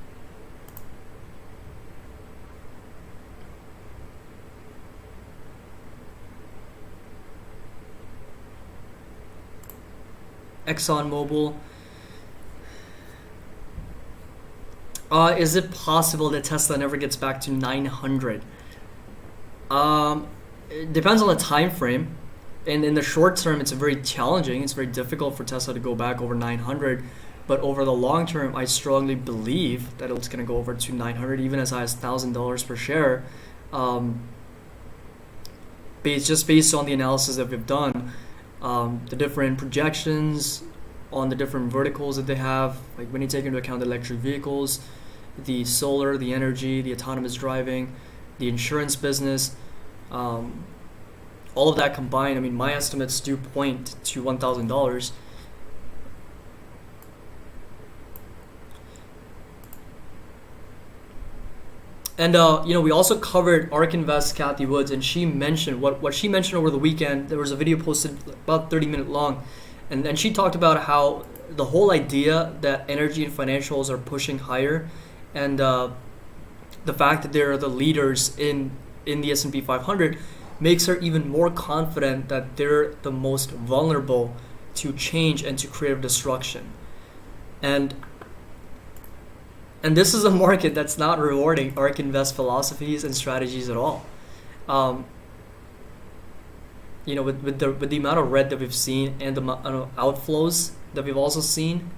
Speaker 1: ExxonMobil. Is it possible that Tesla never gets back to 900? It depends on the time frame. And in the short term, it's very challenging. It's very difficult for Tesla to go back over 900. But over the long term, I strongly believe that it's going to go over to 900, even as high as $1,000 per share. Based on the analysis that we've done, the different projections on the different verticals that they have, like when you take into account the electric vehicles, the solar, the energy, the autonomous driving, the insurance business, all of that combined, I mean, my estimates do point to $1,000. And we also covered Ark Invest, Cathie Woods, and she mentioned what she mentioned over the weekend. There was a video posted about 30-minute long, and then she talked about how the whole idea that energy and financials are pushing higher, and the fact that they're the leaders in the S&P 500 makes her even more confident that they're the most vulnerable to change and to creative destruction. And this is a market that's not rewarding Ark Invest philosophies and strategies at all. With the amount of red that we've seen and the amount of outflows that we've also seen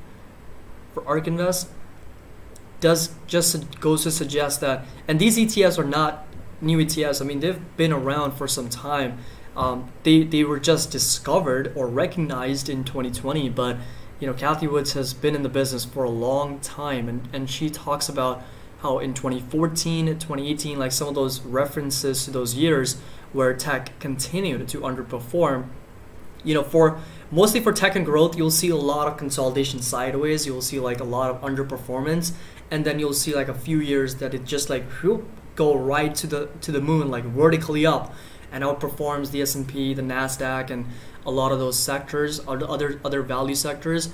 Speaker 1: for Ark Invest, goes to suggest that, and these ETFs are not new ETFs. I mean, they've been around for some time. They were just discovered or recognized in 2020, but Cathie Woods has been in the business for a long time, and she talks about how in 2014, 2018, like some of those references to those years where tech continued to underperform, mostly for tech and growth, you'll see a lot of consolidation sideways. You'll see like a lot of underperformance, and then you'll see like a few years that it just like go right to the moon, like vertically up, and outperforms the S&P, the Nasdaq, and a lot of those sectors, or the other value sectors,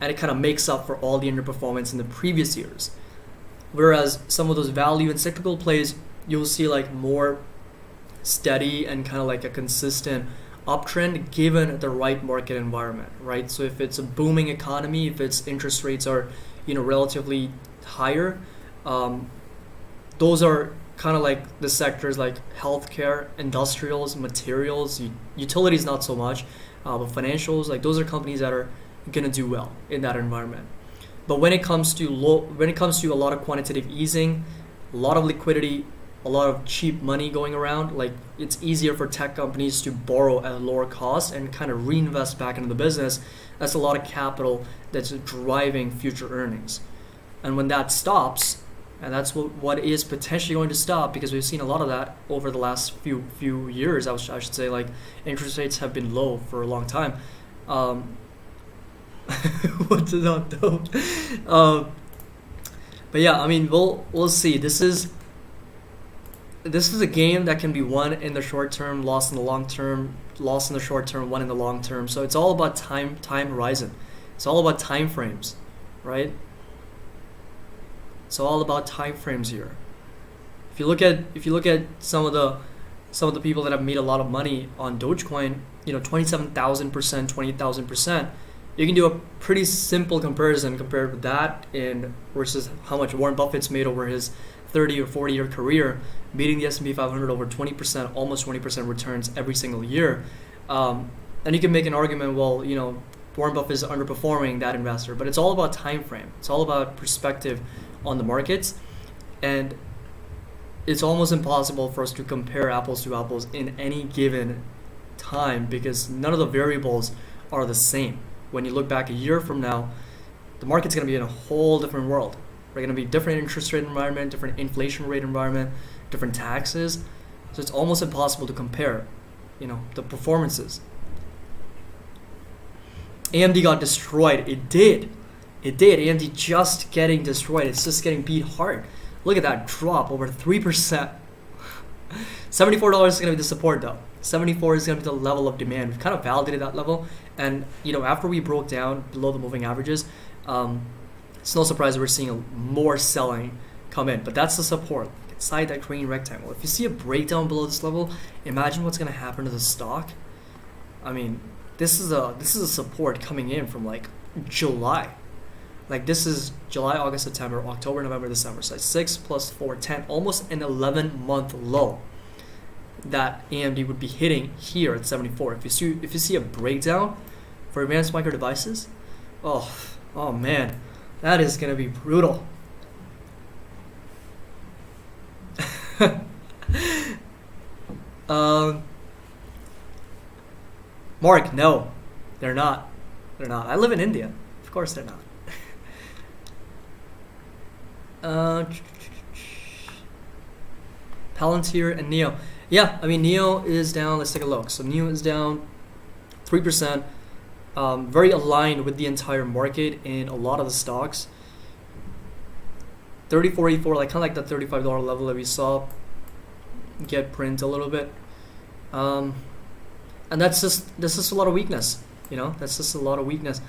Speaker 1: and it kind of makes up for all the underperformance in the previous years. Whereas some of those value and cyclical plays, you'll see like more steady and kind of like a consistent uptrend given the right market environment, right? So if it's a booming economy, if its interest rates are, relatively higher, those are kind of like the sectors like healthcare, industrials, materials, utilities not so much, but financials, like those are companies that are gonna do well in that environment. But when it comes to a lot of quantitative easing, a lot of liquidity, a lot of cheap money going around, like it's easier for tech companies to borrow at a lower cost and kind of reinvest back into the business. That's a lot of capital that's driving future earnings. And when that stops, and that's what is potentially going to stop, because we've seen a lot of that over the last few years, I should say, like interest rates have been low for a long time. What did not do? But yeah, I mean, we'll see. This is a game that can be won in the short term, lost in the long term, lost in the short term, won in the long term. So it's all about time horizon. It's all about time frames, right? It's all about time frames here. If you look at some of the people that have made a lot of money on Dogecoin, 27,000%, 20,000%, you can do a pretty simple comparison compared with that versus how much Warren Buffett's made over his 30 or 40 year career, beating the S&P 500 over 20%, almost 20% returns every single year. And you can make an argument, well, Warren Buffett is underperforming that investor, but it's all about time frame. It's all about perspective on the markets, and it's almost impossible for us to compare apples to apples in any given time because none of the variables are the same. When you look back a year from now, the market's going to be in a whole different world. We're going to be different interest rate environment, different inflation rate environment, different taxes. So it's almost impossible to compare, the performances. AMD got destroyed. It did. AMD just getting destroyed. It's just getting beat hard. Look at that drop, over 3%. $74 is going to be the support though. 74 is going to be the level of demand. We've kind of validated that level. And, after we broke down below the moving averages, it's no surprise that we're seeing more selling come in. But that's the support. Inside that green rectangle. If you see a breakdown below this level, imagine what's going to happen to the stock. I mean, this is a support coming in from like July. Like this is July, August, September, October, November, December. So 6 plus 4, 10, almost an 11-month low that AMD would be hitting here at 74. If you see a breakdown for advanced micro devices, oh man, that is gonna be brutal. Mark, no, they're not. They're not. I live in India. Of course they're not. Palantir and Neo. Yeah, I mean, Neo is down. Let's take a look. So Neo is down 3%. Very aligned with the entire market in a lot of the stocks. 34.84, like kind of like the $35 level that we saw get print a little bit. And that's just a lot of weakness. That's just a lot of weakness.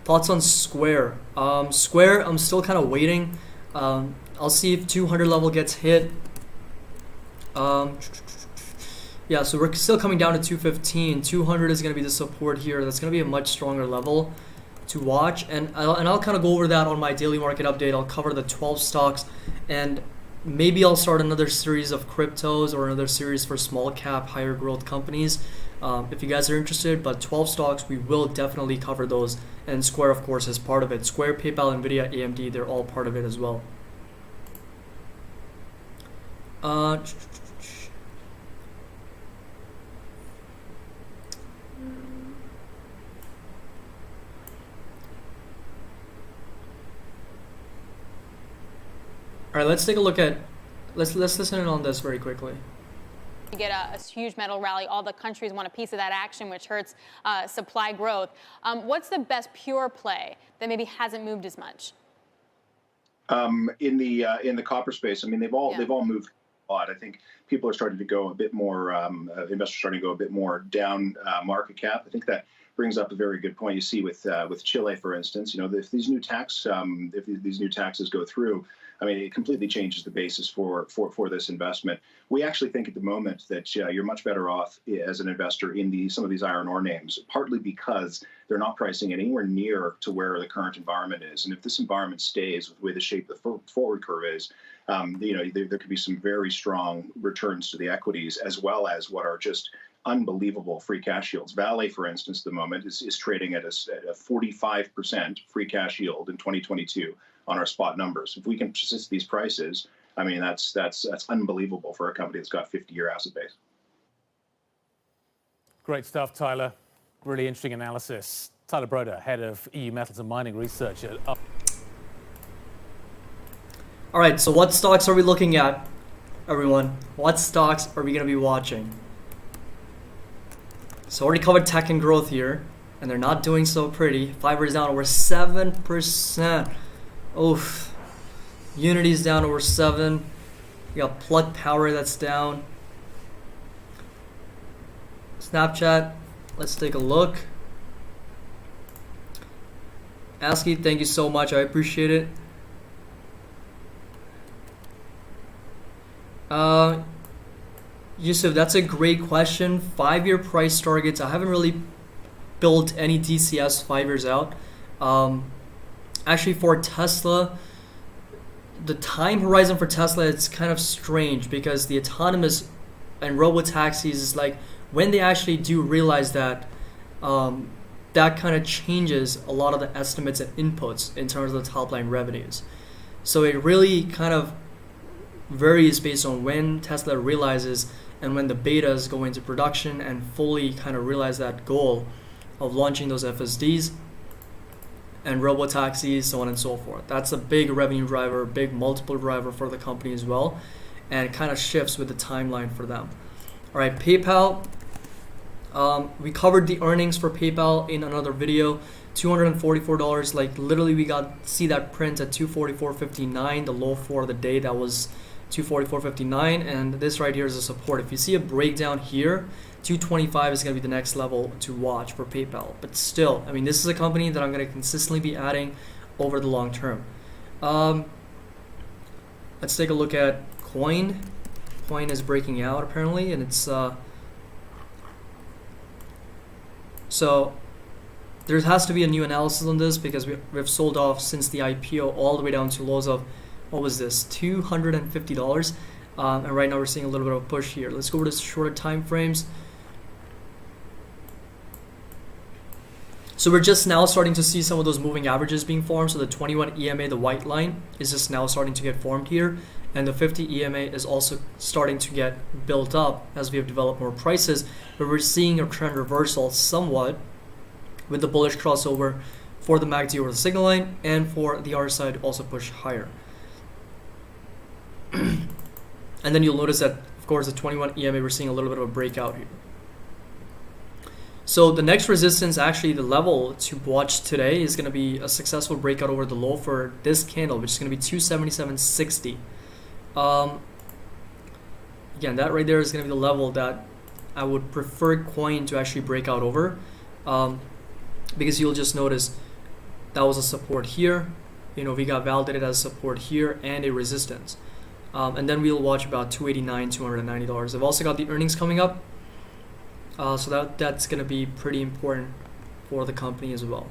Speaker 1: Thoughts on Square? Square, I'm still kind of waiting. I'll see if 200 level gets hit. Yeah, so we're still coming down to 215. 200 is going to be the support here. That's going to be a much stronger level to watch. And I'll kind of go over that on my daily market update. I'll cover the 12 stocks, and maybe I'll start another series of cryptos or another series for small cap, higher growth companies. If you guys are interested, but 12 stocks, we will definitely cover those. And Square, of course, is part of it. Square, PayPal, Nvidia, AMD, they're all part of it as well. All right, let's take a look at, let's listen in on this very quickly.
Speaker 2: You get a huge metal rally. All the countries want a piece of that action, which hurts supply growth. What's the best pure play that maybe hasn't moved as much?
Speaker 4: In the copper space, I mean, they've all moved a lot. I think people are starting to go a bit more. Investors are starting to go a bit more down market cap. I think that brings up a very good point. You see with Chile, for instance, you know, if these new taxes go through, I mean, it completely changes the basis for this investment. We actually think at the moment that you're much better off as an investor in some of these iron ore names, partly because they're not pricing anywhere near to where the current environment is. And if this environment stays with the way the shape of the forward curve is, you know, there could be some very strong returns to the equities, as well as what are just unbelievable free cash yields. Vale, for instance, at the moment is trading at a 45% free cash yield in 2022 on our spot numbers. If we can persist these prices, I mean, that's unbelievable for a company that's got 50-year asset base.
Speaker 3: Great stuff, Tyler. Really interesting analysis. Tyler Broder, head of EU Metals and Mining Research at Up.
Speaker 1: All right, so what stocks are we looking at, everyone? What stocks are we going to be watching? So already covered tech and growth here, and they're not doing so pretty. Fiverr is down over 7%. Oof. Unity's down over 7. You got Plug Power that's down. Snapchat, let's take a look. ASCII, thank you so much. I appreciate it. Yusuf, that's a great question. 5-year price targets. I haven't really built any DCS 5 years out. Actually, for Tesla, the time horizon for Tesla, it's kind of strange because the autonomous and robo-taxis is like when they actually do realize that, that kind of changes a lot of the estimates and inputs in terms of the top line revenues. So it really kind of varies based on when Tesla realizes and when the betas go into production and fully kind of realize that goal of launching those FSDs and robo-taxis, so on and so forth. That's a big revenue driver, big multiple driver for the company as well, and it kind of shifts with the timeline for them. All right, PayPal. We covered the earnings for PayPal in another video. $244, like literally we see that print at 244.59, the low for the day that was 244.59, and this right here is a support. If you see a breakdown here, 225 is going to be the next level to watch for PayPal. But still, I mean, this is a company that I'm going to consistently be adding over the long term. Let's take a look at Coin. Coin is breaking out apparently, and it's so there has to be a new analysis on this because we've sold off since the IPO all the way down to lows of, what was this, $250, and right now we're seeing a little bit of a push here. Let's go over to shorter time frames. So we're just now starting to see some of those moving averages being formed. So the 21 EMA, the white line, is just now starting to get formed here, and the 50 EMA is also starting to get built up as we have developed more prices, but we're seeing a trend reversal somewhat with the bullish crossover for the MACD over the signal line and for the RSI to also push higher. And then you'll notice that, of course, the 21 EMA, we're seeing a little bit of a breakout here. So the next resistance, actually the level to watch today, is going to be a successful breakout over the low for this candle, which is going to be 277.60. Again, that right there is going to be the level that I would prefer Coin to actually break out over, because you'll just notice that was a support here. You know, we got validated as support here and a resistance. And then we'll watch about $289, $290. I've also got the earnings coming up, so that's going to be pretty important for the company as well.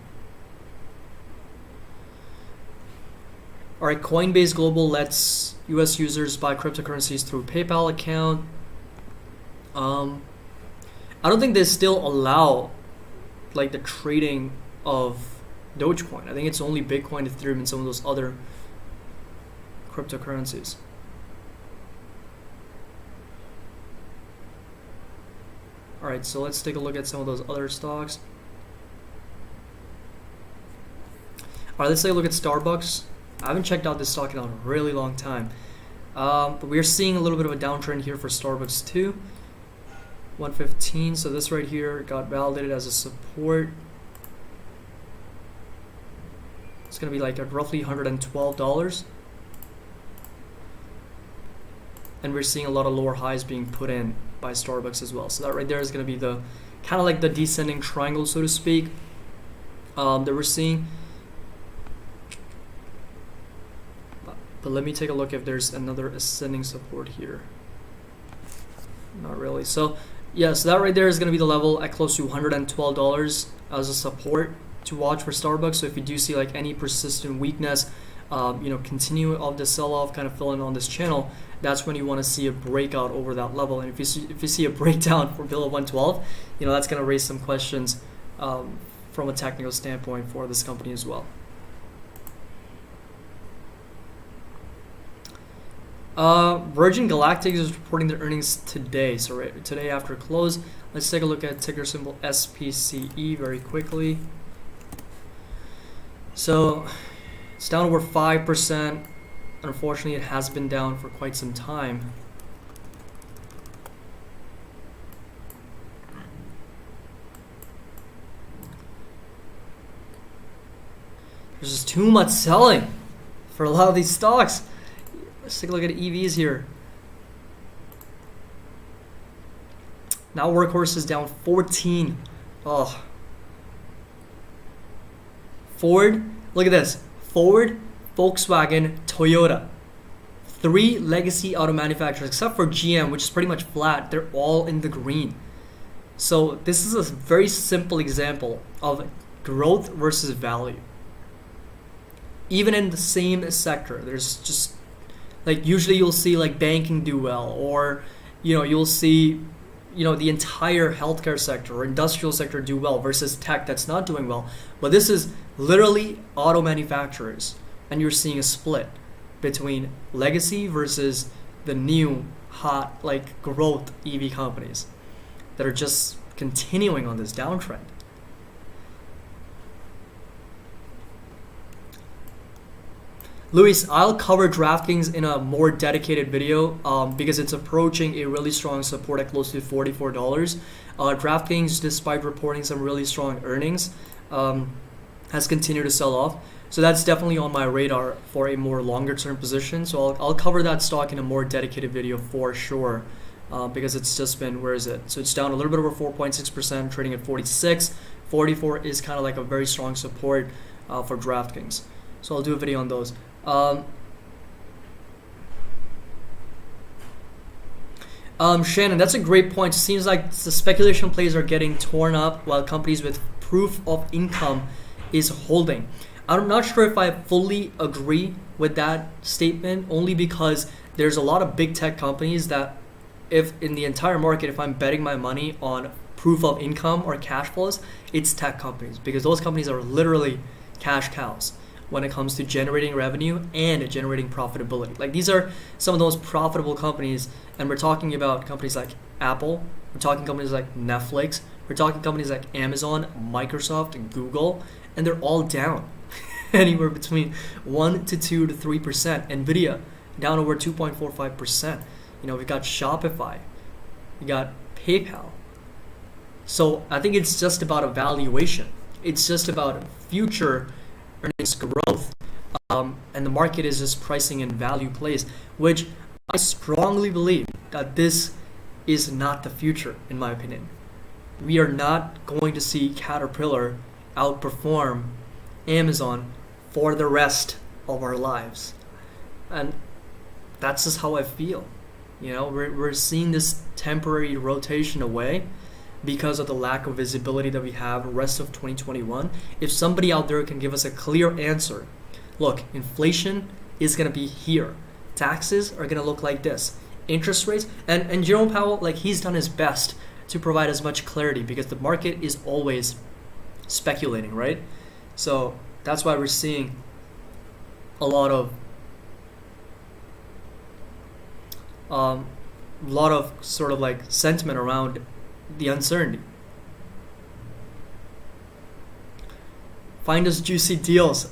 Speaker 1: All right, Coinbase Global lets US users buy cryptocurrencies through PayPal account. I don't think they still allow like the trading of Dogecoin. I think it's only Bitcoin, Ethereum, and some of those other cryptocurrencies. All right, so let's take a look at some of those other stocks. All right, let's take a look at Starbucks. I haven't checked out this stock in a really long time, but we're seeing a little bit of a downtrend here for Starbucks too. 115. So this right here got validated as a support. It's going to be like at roughly $112. And we're seeing a lot of lower highs being put in by Starbucks as well. So that right there is going to be the kind of like the descending triangle, so to speak, that we're seeing. But let me take a look if there's another ascending support here. Not really. So yeah, so that right there is going to be the level at close to $112 as a support to watch for Starbucks. So if you do see like any persistent weakness, continue of the sell-off kind of filling on this channel, that's when you want to see a breakout over that level. And if you see a breakdown for below 112, that's going to raise some questions from a technical standpoint for this company as well. Virgin Galactic is reporting their earnings today. So right today after close, let's take a look at ticker symbol SPCE very quickly. So it's down over 5%. Unfortunately, it has been down for quite some time. There's just too much selling for a lot of these stocks. Let's take a look at EVs here. Now Workhorse is down 14. Oh. Ford, look at this. Ford, Volkswagen, Toyota. 3 legacy auto manufacturers, except for GM, which is pretty much flat. They're all in the green. So this is a very simple example of growth versus value. Even in the same sector, there's just like usually you'll see like banking do well, or you'll see the entire healthcare sector or industrial sector do well versus tech that's not doing well. But this is literally auto manufacturers, and you're seeing a split between legacy versus the new hot like growth EV companies that are just continuing on this downtrend. Luis, I'll cover DraftKings in a more dedicated video because it's approaching a really strong support at close to $44. DraftKings, despite reporting some really strong earnings, has continued to sell off. So that's definitely on my radar for a more longer term position. So I'll cover that stock in a more dedicated video for sure because it's just been, where is it? So it's down a little bit over 4.6%, trading at 46. 44 is kind of like a very strong support for DraftKings. So I'll do a video on those. Shannon, that's a great point. It seems like the speculation plays are getting torn up while companies with proof of income is holding. I'm not sure if I fully agree with that statement, only because there's a lot of big tech companies that, if in the entire market, if I'm betting my money on proof of income or cash flows, it's tech companies, because those companies are literally cash cows when it comes to generating revenue and generating profitability. Like, these are some of those profitable companies, and we're talking about companies like Apple, we're talking companies like Netflix, we're talking companies like Amazon, Microsoft, and Google, and they're all down anywhere between 1 to 2 to 3%. Nvidia down over 2.45%. We've got Shopify, we got PayPal. So I think it's just about a valuation. It's just about future earnings growth, and the market is just pricing in value plays, which I strongly believe that this is not the future, in my opinion. We are not going to see Caterpillar outperform Amazon for the rest of our lives, and that's just how I feel. We're seeing this temporary rotation away because of the lack of visibility that we have the rest of 2021. If somebody out there can give us a clear answer, look, inflation is going to be here. Taxes are going to look like this. Interest rates, and Jerome Powell, like, he's done his best to provide as much clarity because the market is always speculating, right? So that's why we're seeing a lot of sort of like sentiment around the uncertainty. Find us juicy deals.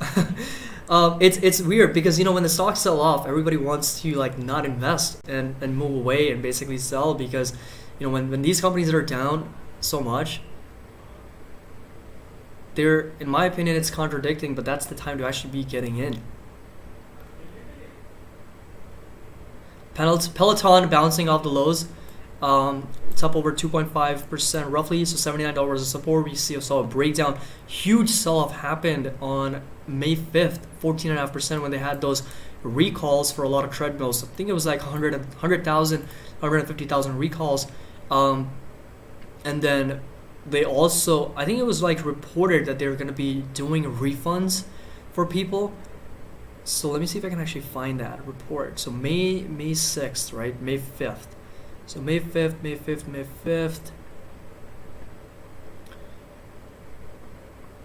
Speaker 1: It's weird because when the stocks sell off, everybody wants to like not invest and move away and basically sell because When these companies that are down so much, in my opinion, it's contradicting, but that's the time to actually be getting in. Peloton bouncing off the lows. It's up over 2.5% roughly, so $79 is support. We saw a breakdown. Huge sell-off happened on May 5th, 14.5% when they had those recalls for a lot of treadmills. I think it was like 100,000, 150,000 recalls. And then they also, I think it was like reported that they were going to be doing refunds for people. So let me see if I can actually find that report. So May 6th, right? May 5th. So May 5th.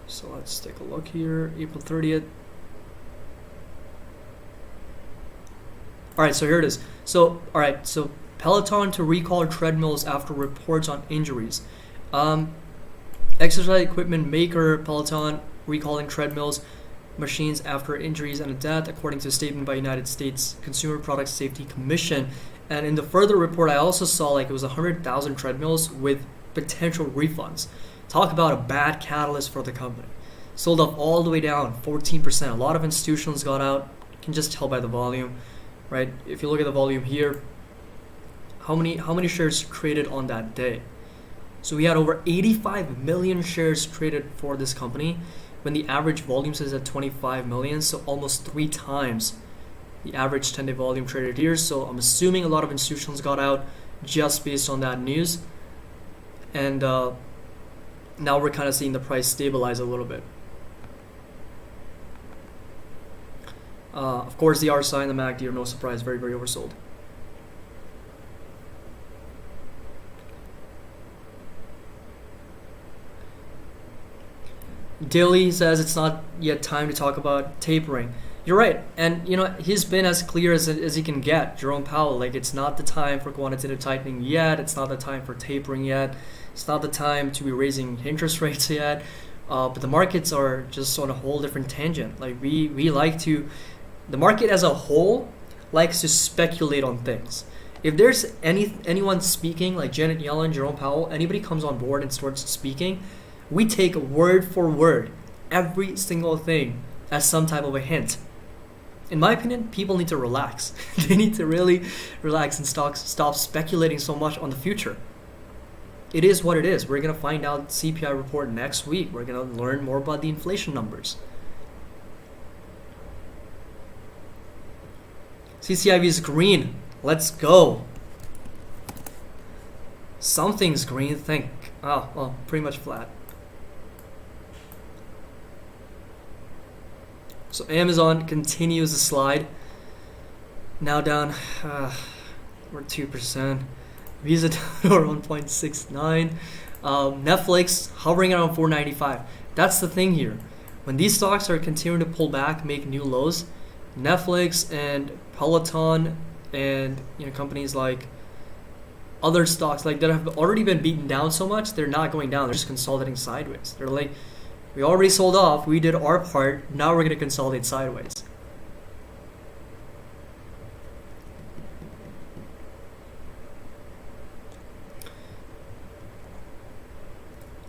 Speaker 1: So let's take a look here. April 30th. All right, so here it is. So Peloton to recall treadmills after reports on injuries. Exercise equipment maker Peloton recalling treadmills machines after injuries and a death, according to a statement by United States Consumer Product Safety Commission. And in the further report, I also saw like it was 100,000 treadmills with potential refunds. Talk about a bad catalyst for the company. Sold off all the way down, 14%. A lot of institutions got out. You can just tell by the volume, right? If you look at the volume here, how many shares traded on that day? So we had over 85 million shares traded for this company, when the average volume is at 25 million, so almost 3 times the average 10-day volume traded here. So I'm assuming a lot of institutions got out just based on that news. And now we're kind of seeing the price stabilize a little bit. Of course, the RSI and the MACD are no surprise, very, very oversold. Dilly says it's not yet time to talk about tapering. You're right, and he's been as clear as he can get, Jerome Powell. Like, it's not the time for quantitative tightening yet. It's not the time for tapering yet. It's not the time to be raising interest rates yet. But the markets are just on a whole different tangent. Like we like to, the market as a whole likes to speculate on things. If there's anyone speaking, like Janet Yellen, Jerome Powell, anybody comes on board and starts speaking, we take word for word every single thing as some type of a hint. In my opinion, people need to relax. They need to really relax and stop speculating so much on the future. It is what it is. We're going to find out CPI report next week. We're going to learn more about the inflation numbers. CCIV is green. Let's go. Something's green, think. Oh, well, pretty much flat. So Amazon continues the slide. Now down, we're 2%. Visa or 1.69. Netflix hovering around 495. That's the thing here. When these stocks are continuing to pull back, make new lows, Netflix and Peloton and companies like other stocks like that have already been beaten down so much, they're not going down. They're just consolidating sideways. They're like, we already sold off. We did our part. Now we're going to consolidate sideways.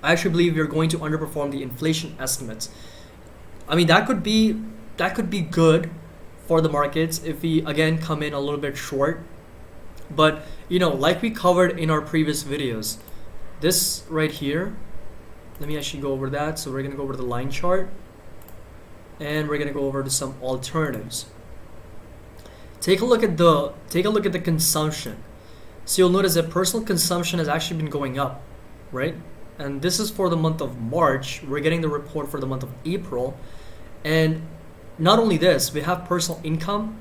Speaker 1: I actually believe you're going to underperform the inflation estimates. I mean, that could be good for the markets if we again come in a little bit short. But like we covered in our previous videos, this right here, let me actually go over that. So we're going to go over the line chart and we're going to go over to some alternatives. Take a look at the consumption. So you'll notice that personal consumption has actually been going up, right? And this is for the month of March. We're getting the report for the month of April. And not only this, we have personal income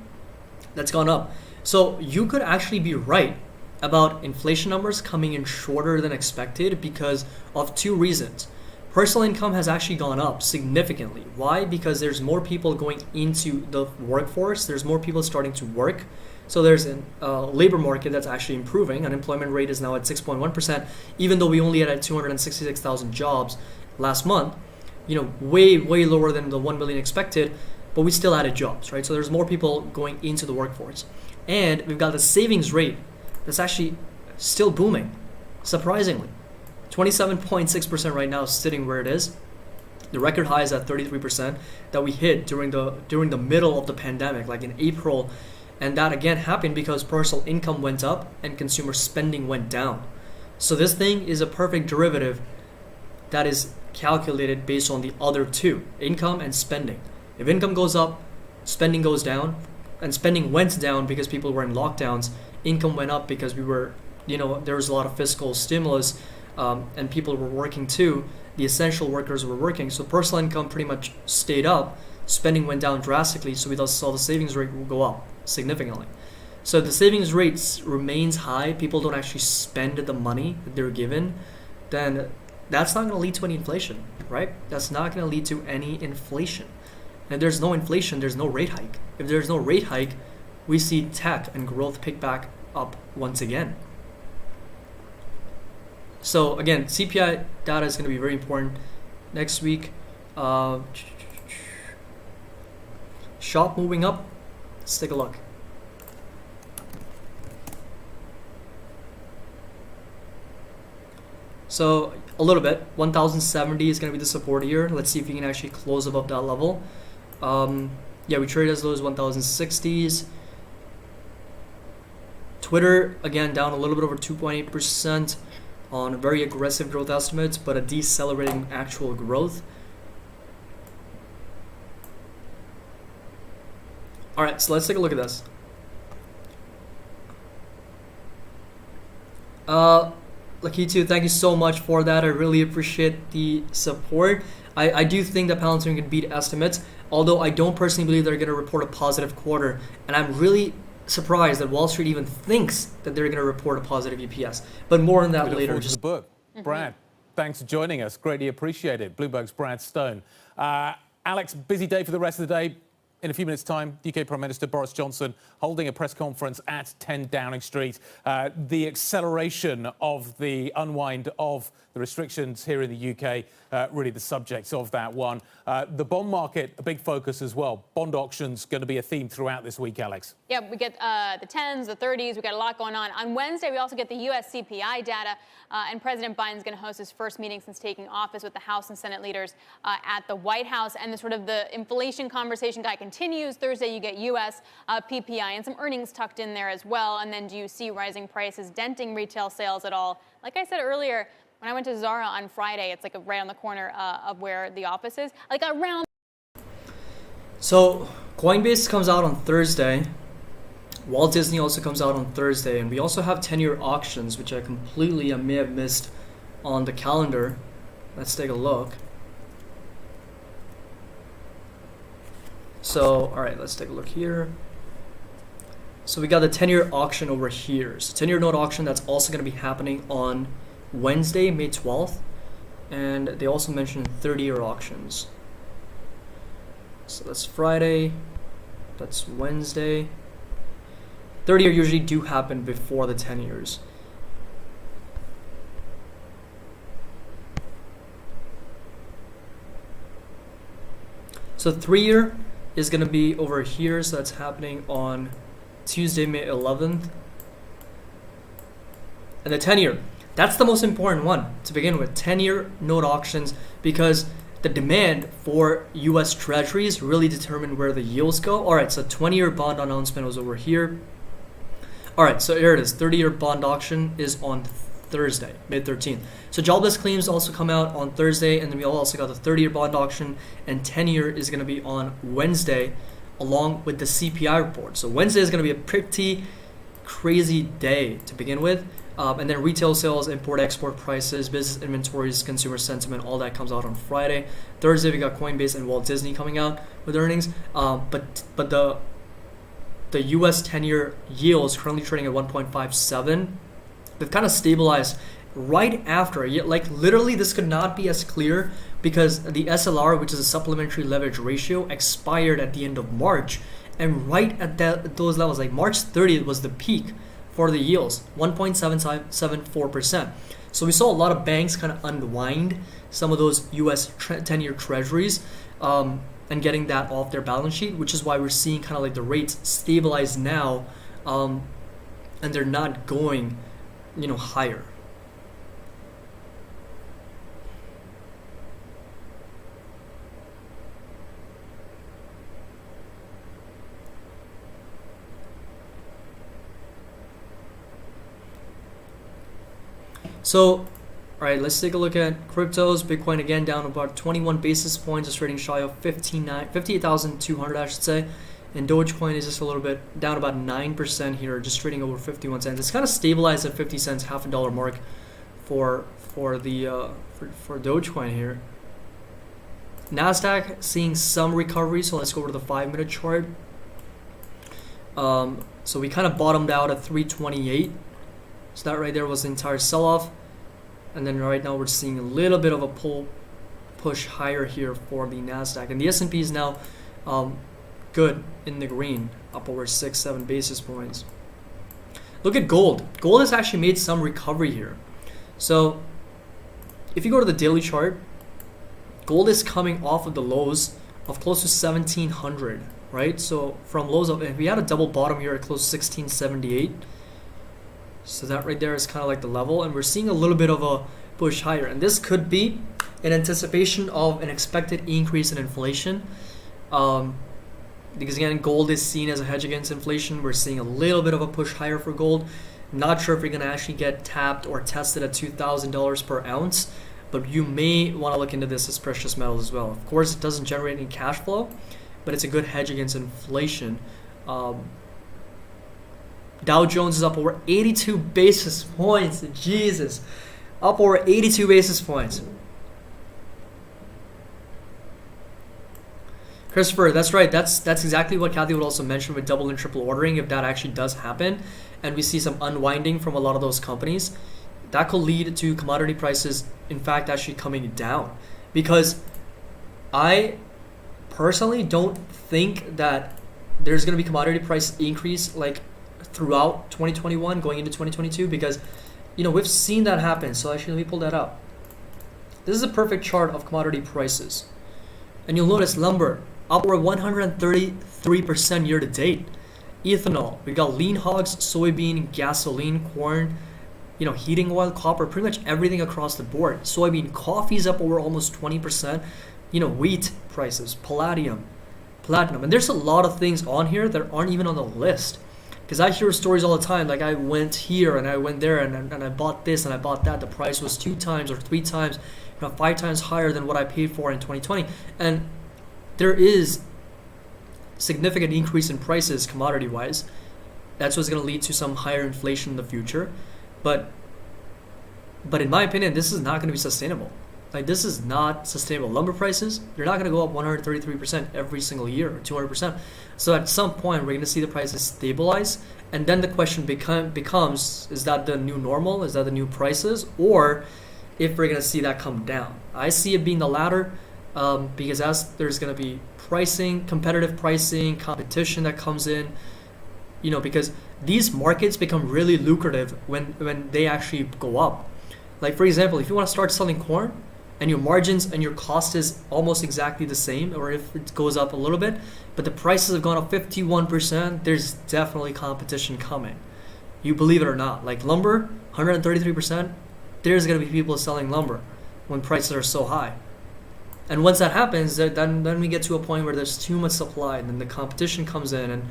Speaker 1: that's gone up. So you could actually be right about inflation numbers coming in shorter than expected because of 2 reasons. Personal income has actually gone up significantly. Why? Because there's more people going into the workforce. There's more people starting to work. So there's a labor market that's actually improving. Unemployment rate is now at 6.1%, even though we only had 266,000 jobs last month. Way lower than the 1 million expected, but we still added jobs, right? So there's more people going into the workforce. And we've got the savings rate that's actually still booming. surprisingly. 27.6% right now, sitting where it is. The record high is at 33% that we hit during the middle of the pandemic, like in April, and that again happened because personal income went up and consumer spending went down. So this thing is a perfect derivative that is calculated based on the other two, income and spending. If income goes up, spending goes down, and spending went down because people were in lockdowns. Income went up because there was a lot of fiscal stimulus, and people were working too. The essential workers were working, so personal income pretty much stayed up. Spending went down drastically, so we saw the savings rate will go up significantly. So if the savings rates remains high, people don't actually spend the money that they're given, then that's not going to lead to any inflation, right? That's not going to lead to any inflation. And if there's no inflation, there's no rate hike. If there's no rate hike, we see tech and growth pick back up once again. So again, CPI data is going to be very important next week. Shop moving up. Let's take a look. So a little bit, 1070 is going to be the support here. Let's see if we can actually close above that level. Yeah, we trade as low as 1060s. Twitter, again, down a little bit over 2.8% on very aggressive growth estimates, but a decelerating actual growth. All right, so let's take a look at this. Lakitu, thank you so much for that. I really appreciate the support. I do think that Palantir can beat estimates, although I don't personally believe they're going to report a positive quarter. And I'm really surprised that Wall Street even thinks that they're going to report a positive EPS. But more on that later.
Speaker 3: Just the book. Brad, thanks for joining us. Greatly appreciated. Bloomberg's Brad Stone. Alex, busy day for the rest of the day. In a few minutes' time, UK Prime Minister Boris Johnson holding a press conference at 10 Downing Street. The acceleration of the unwind of the restrictions here in the UK, really the subject of that one. The bond market, a big focus as well. Bond auctions going to be a theme throughout this week, Alex. Yeah, we get the 10s, the 30s. We've got a lot going on. On Wednesday, we also get the US CPI data, and President Biden's going to host his first meeting since taking office with the House and Senate leaders at the White House. And the inflation conversation continues. Thursday, you get U.S. PPI and some earnings tucked in there as well. And then do you see rising prices denting retail sales at all? Like I said earlier, when I went to Zara on Friday, it's like right on the corner of where the office is, like around. So Coinbase comes out on Thursday. Walt Disney also comes out on Thursday. And we also have 10-year auctions, which I may have missed on the calendar. Let's take a look. So, all right, let's take a look here. So we got the 10-year auction over here. So 10-year note auction, that's also going to be happening on Wednesday, May 12th. And they also mentioned 30-year auctions. So that's Friday. That's Wednesday. 30-year usually do happen before the 10 years. So 3-year is going to be over here, so that's happening on Tuesday, May 11th. And the 10-year, that's the most important one to begin with, 10-year note auctions, because the demand for U.S. Treasuries really determine where the yields go. All right, so 20-year bond announcement was over here. All right, so here it is. 30-year bond auction is on Thursday, May 13th. So jobless claims also come out on Thursday, and then we also got the 30-year bond auction, and 10-year is going to be on Wednesday, along with the CPI report. So Wednesday is going to be a pretty crazy day to begin with. And then retail sales, import-export prices, business inventories, consumer sentiment, all that comes out on Friday. Thursday, we got Coinbase and Walt Disney coming out with earnings. But the U.S. 10-year yield is currently trading at 1.57. They've kind of stabilized right after. Like literally, this could not be as clear because the SLR, which is a supplementary leverage ratio, expired at the end of March. And right at those levels, like March 30th was the peak for the yields, 1.774%. So we saw a lot of banks kind of unwind some of those U.S. 10-year treasuries and getting that off their balance sheet, which is why we're seeing kind of like the rates stabilize now, and they're not going, higher.
Speaker 1: So, all right, let's take a look at cryptos. Bitcoin again down about 21 basis points, just trading shy of 58,200, I should say. And Dogecoin is just a little bit down about 9% here, just trading over 51 cents. It's kind of stabilized at 50 cents, half a dollar mark for Dogecoin here. Nasdaq seeing some recovery, so let's go over to the 5-minute chart. So we kind of bottomed out at 328. So that right there was the entire sell-off. And then right now we're seeing a little bit of a push higher here for the Nasdaq. And the S&P is now good in the green, up over 6-7 basis points. Look at gold. Gold has actually made some recovery here. So if you go to the daily chart, gold is coming off of the lows of close to 1700, right? So from lows of, we had a double bottom here at close to 1678. So that right there is kind of like the level, and we're seeing a little bit of a push higher. And this could be in anticipation of an expected increase in inflation. Because again, gold is seen as a hedge against inflation. We're seeing a little bit of a push higher for gold. Not sure if we're going to actually get tapped or tested at $2,000 per ounce, but you may want to look into this as precious metals as well. Of course, it doesn't generate any cash flow, but it's a good hedge against inflation. Dow Jones is up over 82 basis points. Jesus. Up over 82 basis points. Christopher, that's right. That's exactly what Kathy would also mention with double and triple ordering. If that actually does happen and we see some unwinding from a lot of those companies, that could lead to commodity prices, in fact, actually coming down. Because I personally don't think that there's going to be commodity price increase like throughout 2021 going into 2022, because we've seen that happen. So actually, let me pull that up. This is a perfect chart of commodity prices, and you'll notice lumber up over 133% year to date. Ethanol, we got lean hogs, soybean, gasoline, corn, heating oil, copper, pretty much everything across the board. Soybean, coffee's up over almost 20%. Wheat prices, platinum, and there's a lot of things on here that aren't even on the list. Because I hear stories all the time, like I went here and I went there and I bought this and I bought that. The price was 2 times or 3 times, 5 times higher than what I paid for in 2020. And there is significant increase in prices commodity-wise. That's what's going to lead to some higher inflation in the future. But in my opinion, this is not going to be sustainable. Like, this is not sustainable. Lumber prices, they're not going to go up 133% every single year or 200%. So at some point, we're going to see the prices stabilize. And then the question becomes, is that the new normal? Is that the new prices? Or if we're going to see that come down. I see it being the latter, because as there's going to be pricing, competitive pricing, competition that comes in, because these markets become really lucrative when they actually go up. Like, for example, if you want to start selling corn and your margins and your cost is almost exactly the same, or if it goes up a little bit, but the prices have gone up 51%, there's definitely competition coming. You believe it or not. Like lumber, 133%, there's going to be people selling lumber when prices are so high. And once that happens, then we get to a point where there's too much supply, and then the competition comes in, and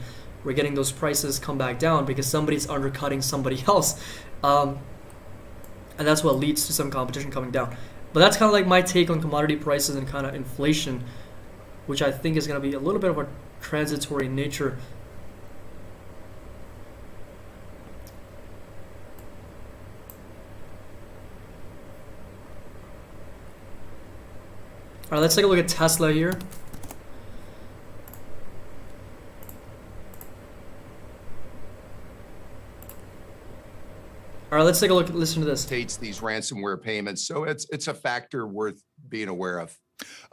Speaker 1: we're getting those prices come back down because somebody's undercutting somebody else. And that's what leads to some competition coming down. But that's kind of like my take on commodity prices and kind of inflation, which I think is going to be a little bit of a transitory nature. All right, let's take a look at Tesla here. All right, let's take a look. Listen to this.
Speaker 5: These ransomware payments, so it's a factor worth being aware of.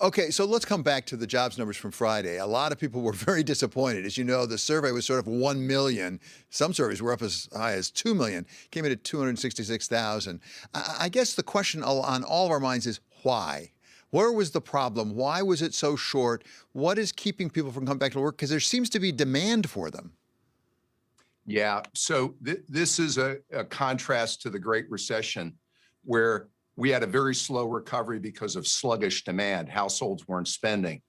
Speaker 6: Okay, so let's come back to the jobs numbers from Friday. A lot of people were very disappointed. As you know, the survey was sort of 1 million. Some surveys were up as high as 2 million, came in at 266,000. I guess the question on all of our minds is why? Where was the problem? Why was it so short? What is keeping people from coming back to work? Because there seems to be demand for them.
Speaker 5: Yeah, so this is a contrast to the Great Recession, where we had a very slow recovery because of sluggish demand. Households weren't spending.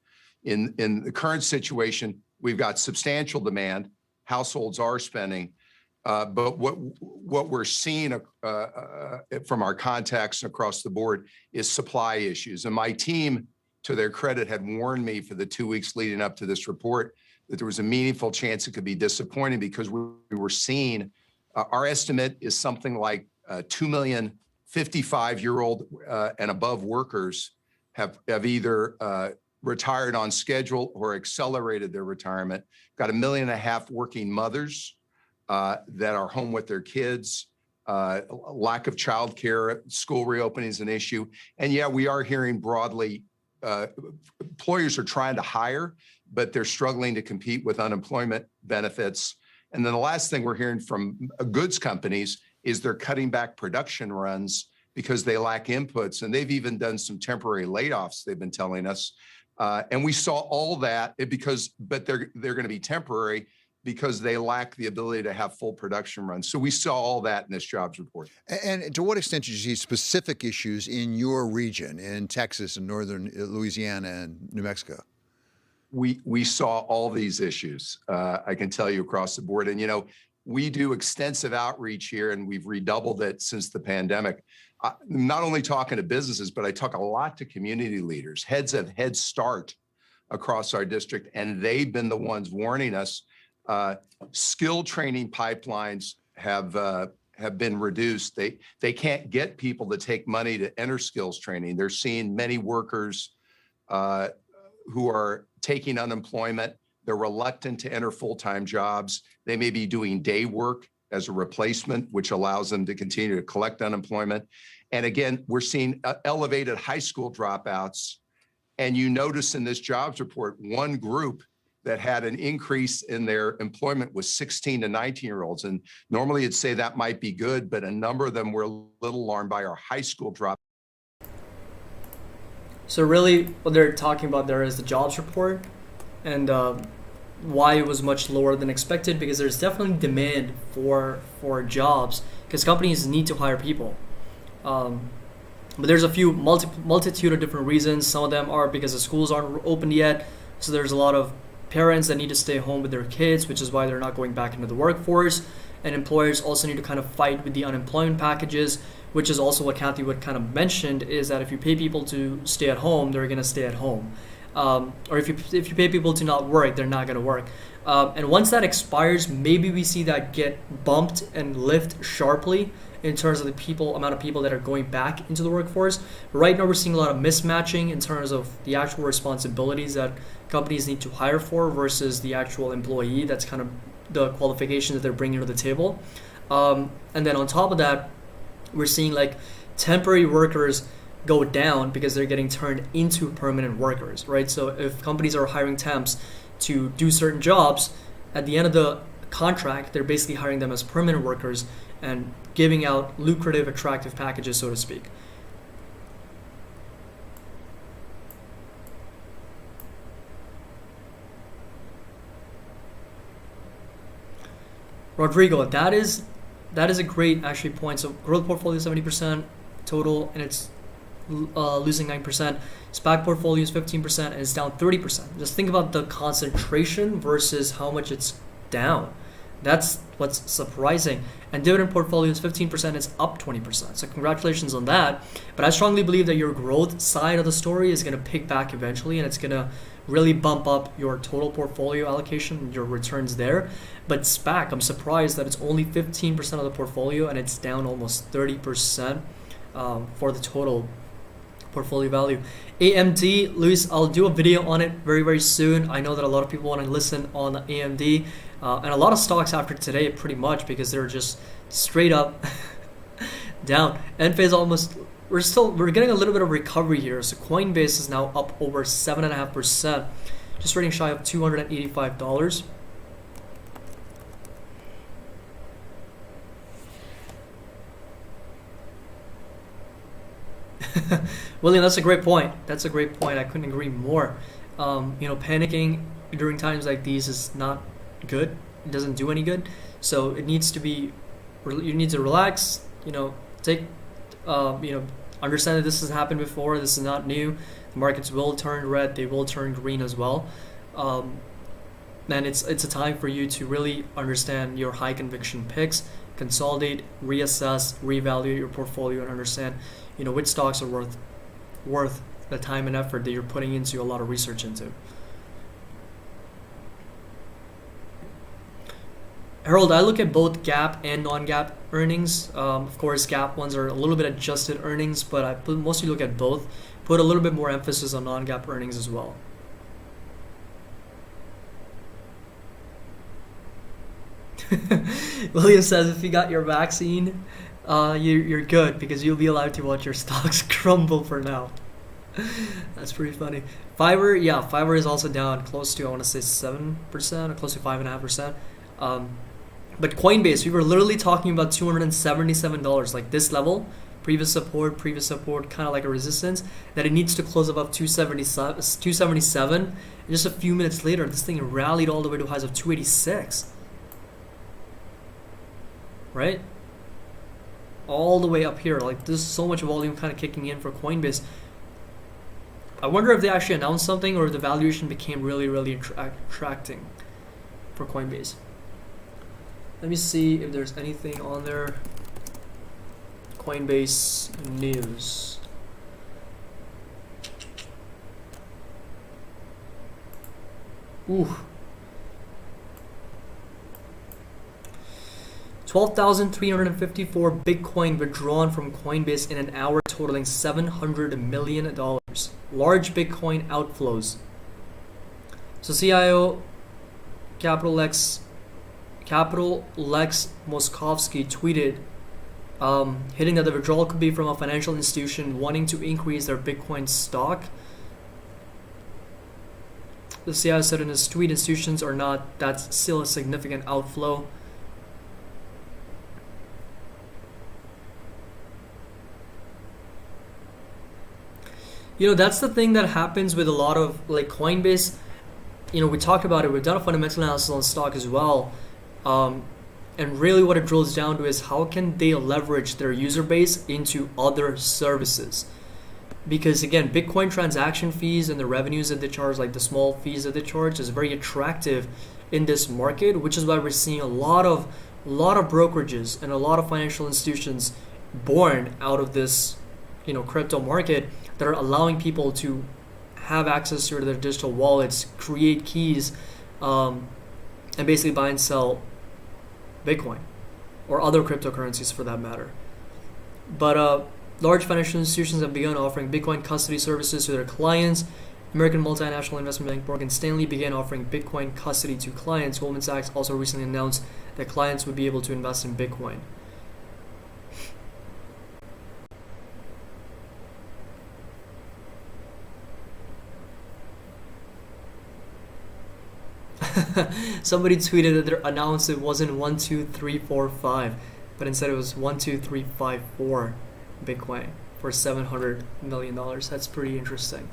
Speaker 5: In the current situation, we've got substantial demand. Households are spending. But what we're seeing from our contacts across the board is supply issues. And my team, to their credit, had warned me for the 2 weeks leading up to this report that there was a meaningful chance it could be disappointing because we were seeing, our estimate is something like 2 million 55-year-old and above workers have either retired on schedule or accelerated their retirement. Got 1.5 million working mothers that are home with their kids, lack of childcare, school reopening is an issue. And yeah, we are hearing broadly, employers are trying to hire, but they're struggling to compete with unemployment benefits. And then the last thing we're hearing from goods companies is they're cutting back production runs because they lack inputs. And they've even done some temporary layoffs, they've been telling us. And we saw all that but they're going to be temporary because they lack the ability to have full production runs. So we saw all that in this jobs report.
Speaker 6: And to what extent did you see specific issues in your region, in Texas and northern Louisiana and New Mexico?
Speaker 5: We saw all these issues, I can tell you, across the board. And, we do extensive outreach here, and we've redoubled it since the pandemic. Not only talking to businesses, but I talk a lot to community leaders, heads of Head Start across our district, and they've been the ones warning us. Skill training pipelines have been reduced. They can't get people to take money to enter skills training. They're seeing many workers who are taking unemployment. They're reluctant to enter full-time jobs. They may be doing day work as a replacement, which allows them to continue to collect unemployment. And again, we're seeing elevated high school dropouts. And you notice in this jobs report, one group that had an increase in their employment was 16 to 19-year-olds. And normally you'd say that might be good, but a number of them were a little alarmed by our high school drop.
Speaker 1: So really what they're talking about there is the jobs report and why it was much lower than expected, because there's definitely demand for jobs because companies need to hire people. But there's a few multitude of different reasons. Some of them are because the schools aren't opened yet. So there's a lot of parents that need to stay home with their kids, which is why they're not going back into the workforce. And employers also need to kind of fight with the unemployment packages, which is also what Kathy would kind of mentioned, is that if you pay people to stay at home, they're going to stay at home. Or if you pay people to not work, they're not going to work. And once that expires, maybe we see that get bumped and lift sharply in terms of the amount of people that are going back into the workforce. Right now, we're seeing a lot of mismatching in terms of the actual responsibilities that companies need to hire for versus the actual employee. That's kind of the qualifications that they're bringing to the table. And then on top of that, we're seeing like temporary workers go down because they're getting turned into permanent workers, right? So if companies are hiring temps to do certain jobs, at the end of the contract, they're basically hiring them as permanent workers and giving out lucrative, attractive packages, so to speak. Rodrigo, that is a great actually point. So growth portfolio 70% total, and it's losing 9%. SPAC portfolio is 15% and it's down 30%. Just think about the concentration versus how much it's down. That's what's surprising. And dividend portfolio is 15%, it's up 20%. So congratulations on that. But I strongly believe that your growth side of the story is going to pick back eventually, and it's going to really bump up your total portfolio allocation, your returns there. But SPAC, I'm surprised that it's only 15% of the portfolio and it's down almost 30% for the total portfolio value. AMD, Luis, I'll do a video on it very, very soon. I know that a lot of people want to listen on AMD and a lot of stocks after today, pretty much, because they're just straight up down. Enphase almost, we're getting a little bit of recovery here. So Coinbase is now up over 7.5%, just trading shy of $285. William, that's a great point. I couldn't agree more. Panicking during times like these is not good. It doesn't do any good. So it needs to be, you need to relax, understand that this has happened before. This is not new. The markets will turn red. They will turn green as well. then it's a time for you to really understand your high conviction picks, consolidate, reassess, reevaluate your portfolio, and understand, which stocks are worth the time and effort that you're putting into a lot of research into. Harold, I look at both GAAP and non-GAAP earnings. Of course, GAAP ones are a little bit adjusted earnings, but I mostly look at both. Put a little bit more emphasis on non-GAAP earnings as well. William says if you got your vaccine, you're good because you'll be allowed to watch your stocks crumble for now. That's pretty funny. Fiverr is also down close to, I want to say 7% or close to 5.5%. But Coinbase, we were literally talking about $277, like this level, previous support, kind of like a resistance, that it needs to close above 277. And just a few minutes later, this thing rallied all the way to highs of 286. Right? All the way up here. Like, there's so much volume kind of kicking in for Coinbase. I wonder if they actually announced something or if the valuation became really, really attracting for Coinbase. Let me see if there's anything on there. Coinbase news. Ooh. 12,354 Bitcoin withdrawn from Coinbase in an hour, totaling $700 million. Large Bitcoin outflows. So CIO Capital Lex Moskovsky tweeted, hitting that the withdrawal could be from a financial institution wanting to increase their Bitcoin stock. The CIO said in his tweet, institutions are not, that's still a significant outflow. That's the thing that happens with a lot of, like, Coinbase. We talked about it. We've done a fundamental analysis on stock as well. And really what it drills down to is how can they leverage their user base into other services? Because again, Bitcoin transaction fees and the revenues that they charge, like the small fees that they charge, is very attractive in this market, which is why we're seeing a lot of brokerages and a lot of financial institutions born out of this, crypto market that are allowing people to have access to their digital wallets, create keys, and basically buy and sell Bitcoin or other cryptocurrencies for that matter. But large financial institutions have begun offering Bitcoin custody services to their clients. American multinational investment bank Morgan Stanley began offering Bitcoin custody to clients. Goldman Sachs also recently announced that clients would be able to invest in Bitcoin. Somebody tweeted that they announced it wasn't 1, 2, 3, 4, 5, but instead it was 1, 2, 3, 5, 4 Bitcoin for $700 million. That's pretty interesting.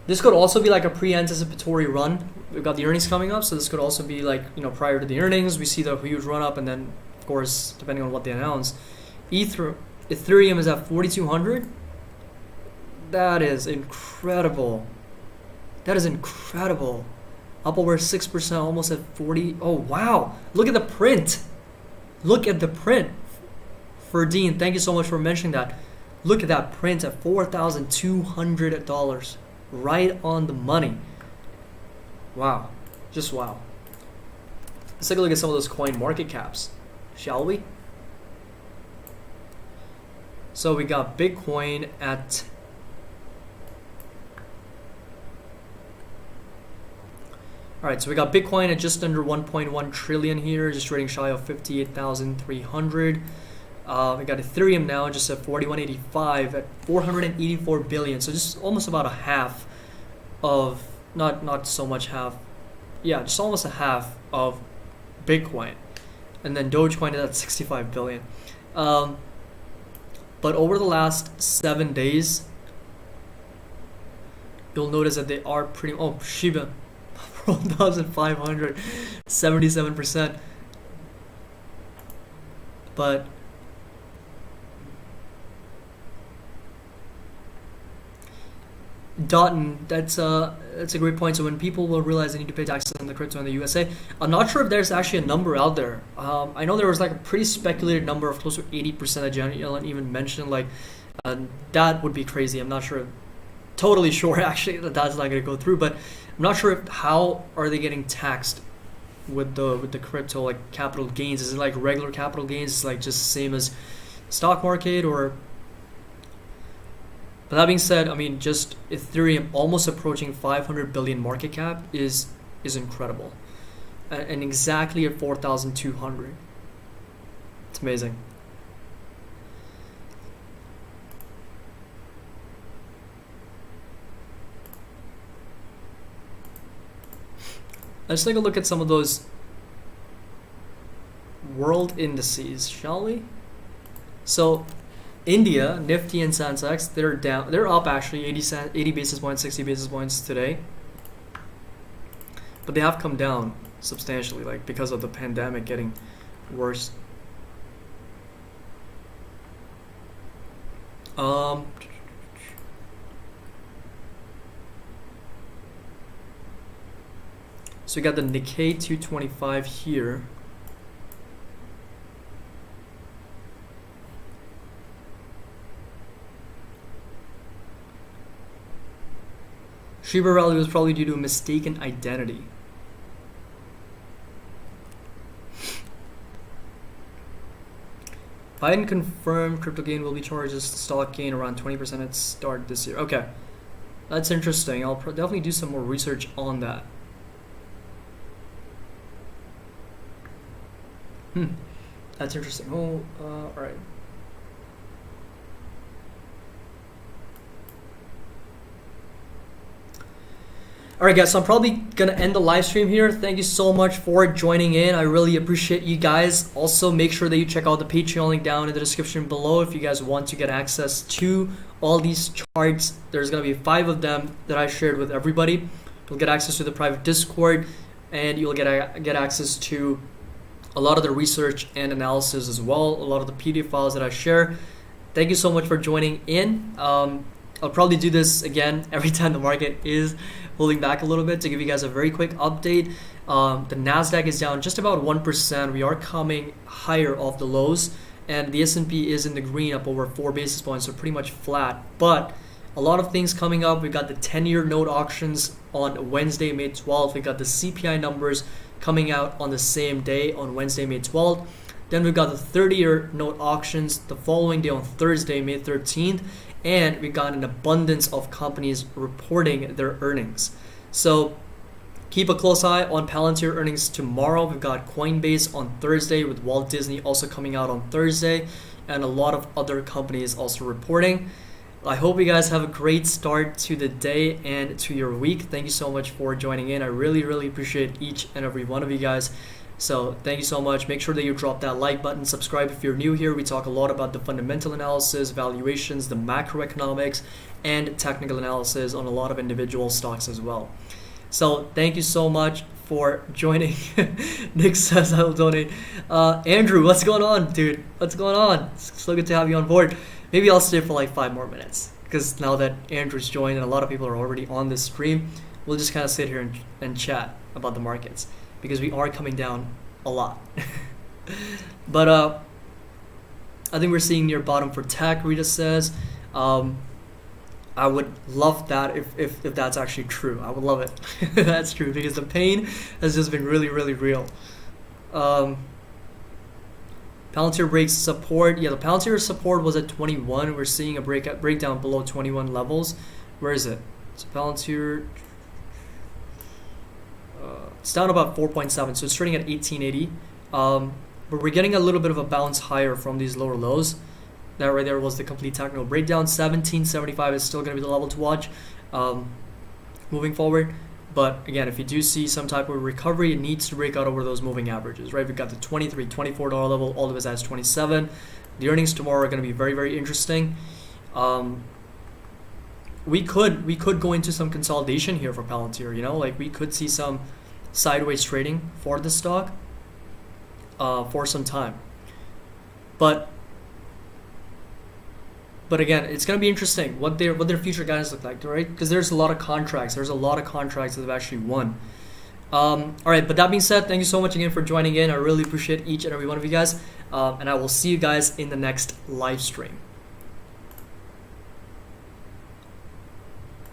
Speaker 1: This could also be like a pre-anticipatory run. We've got the earnings coming up, so this could also be like, prior to the earnings, we see the huge run up, and then, of course, depending on what they announce. Ethereum is at 4,200. That is incredible. Up over 6%, almost at 40. Oh, wow. Look at the print. Ferdine, thank you so much for mentioning that. Look at that print at $4,200. Right on the money. Wow. Just wow. Let's take a look at some of those coin market caps, shall we? So we got Bitcoin at so we got Bitcoin at just under 1.1 trillion here, just trading shy of 58,300. We got Ethereum now just at 4185 at 484 billion. So just almost about a half of, not so much half, yeah, just almost a half of Bitcoin. And then Dogecoin is at 65 billion. But over the last 7 days, you'll notice that they are pretty, Shiba, 1,500, 77%. Dotton, that's a great point. So when people will realize they need to pay taxes on the crypto in the USA, I'm not sure if there's actually a number out there. I know there was like a pretty speculated number of close to 80% that Janet Yellen even mentioned. Like that would be crazy. I'm not sure, totally sure actually that that's not going to go through. But I'm not sure how are they getting taxed with the crypto, like capital gains. Is it like regular capital gains? It's like just the same as stock market or? But that being said, I mean, just Ethereum almost approaching 500 billion market cap is incredible, and exactly at 4,200. It's amazing. Let's take a look at some of those world indices, shall we? So India, Nifty and Sensex, they're down. They're up actually 80 basis points, 60 basis points today. But they have come down substantially, like because of the pandemic getting worse. So we got the Nikkei 225 here. Shiba rally was probably due to a mistaken identity. Biden confirmed crypto gain will be charged as stock gain around 20% at start this year. Okay, that's interesting. I'll definitely do some more research on that. That's interesting. Oh, all right. Alright guys, so I'm probably going to end the live stream here. Thank you so much for joining in. I really appreciate you guys. Also, make sure that you check out the Patreon link down in the description below if you guys want to get access to all these charts. There's going to be 5 of them that I shared with everybody. You'll get access to the private Discord, and you'll get access to a lot of the research and analysis as well, a lot of the PDF files that I share. Thank you so much for joining in. I'll probably do this again every time the market is holding back a little bit to give you guys a very quick update. The NASDAQ is down just about 1%. We are coming higher off the lows, and the S&P is in the green, up over 4 basis points, so pretty much flat. But a lot of things coming up. We've got the 10-year note auctions on Wednesday, May 12th. We've got the CPI numbers coming out on the same day on Wednesday, May 12th. Then we've got the 30-year note auctions the following day on Thursday, May 13th. And we got an abundance of companies reporting their earnings. So keep a close eye on Palantir earnings tomorrow. We've got Coinbase on Thursday, with Walt Disney also coming out on Thursday, and a lot of other companies also reporting. I hope you guys have a great start to the day and to your week. Thank you so much for joining in. I really, really appreciate each and every one of you guys. So thank you so much. Make sure that you drop that like button, subscribe if you're new here. We talk a lot about the fundamental analysis, valuations, the macroeconomics, and technical analysis on a lot of individual stocks as well. So thank you so much for joining. Nick says I will donate. Andrew, what's going on, dude? What's going on? It's so good to have you on board. Maybe I'll stay for like 5 more minutes, because now that Andrew's joined and a lot of people are already on this stream, we'll just kind of sit here and chat about the markets, because we are coming down a lot. But I think we're seeing near bottom for tech, Rita says. I would love that if that's actually true. I would love it. That's true, because the pain has just been really, really real. Palantir breaks support. Yeah, the Palantir support was at 21. We're seeing a breakdown below 21 levels. Where is it? So Palantir, it's down about 4.7, so it's trading at 1880. But we're getting a little bit of a bounce higher from these lower lows. That right there was the complete technical breakdown. 1775 is still going to be the level to watch moving forward. But again, if you do see some type of recovery, it needs to break out over those moving averages, right? We've got the $23, $24 level all the way as high as 27. The earnings tomorrow are going to be very, very interesting. We could go into some consolidation here for Palantir, you know, like we could see some sideways trading for the stock for some time. But But again, it's going to be interesting what their future guidance look like, right? Because there's a lot of contracts. There's a lot of contracts that they've actually won. All right, but that being said, thank you so much again for joining in. I really appreciate each and every one of you guys. And I will see you guys in the next live stream.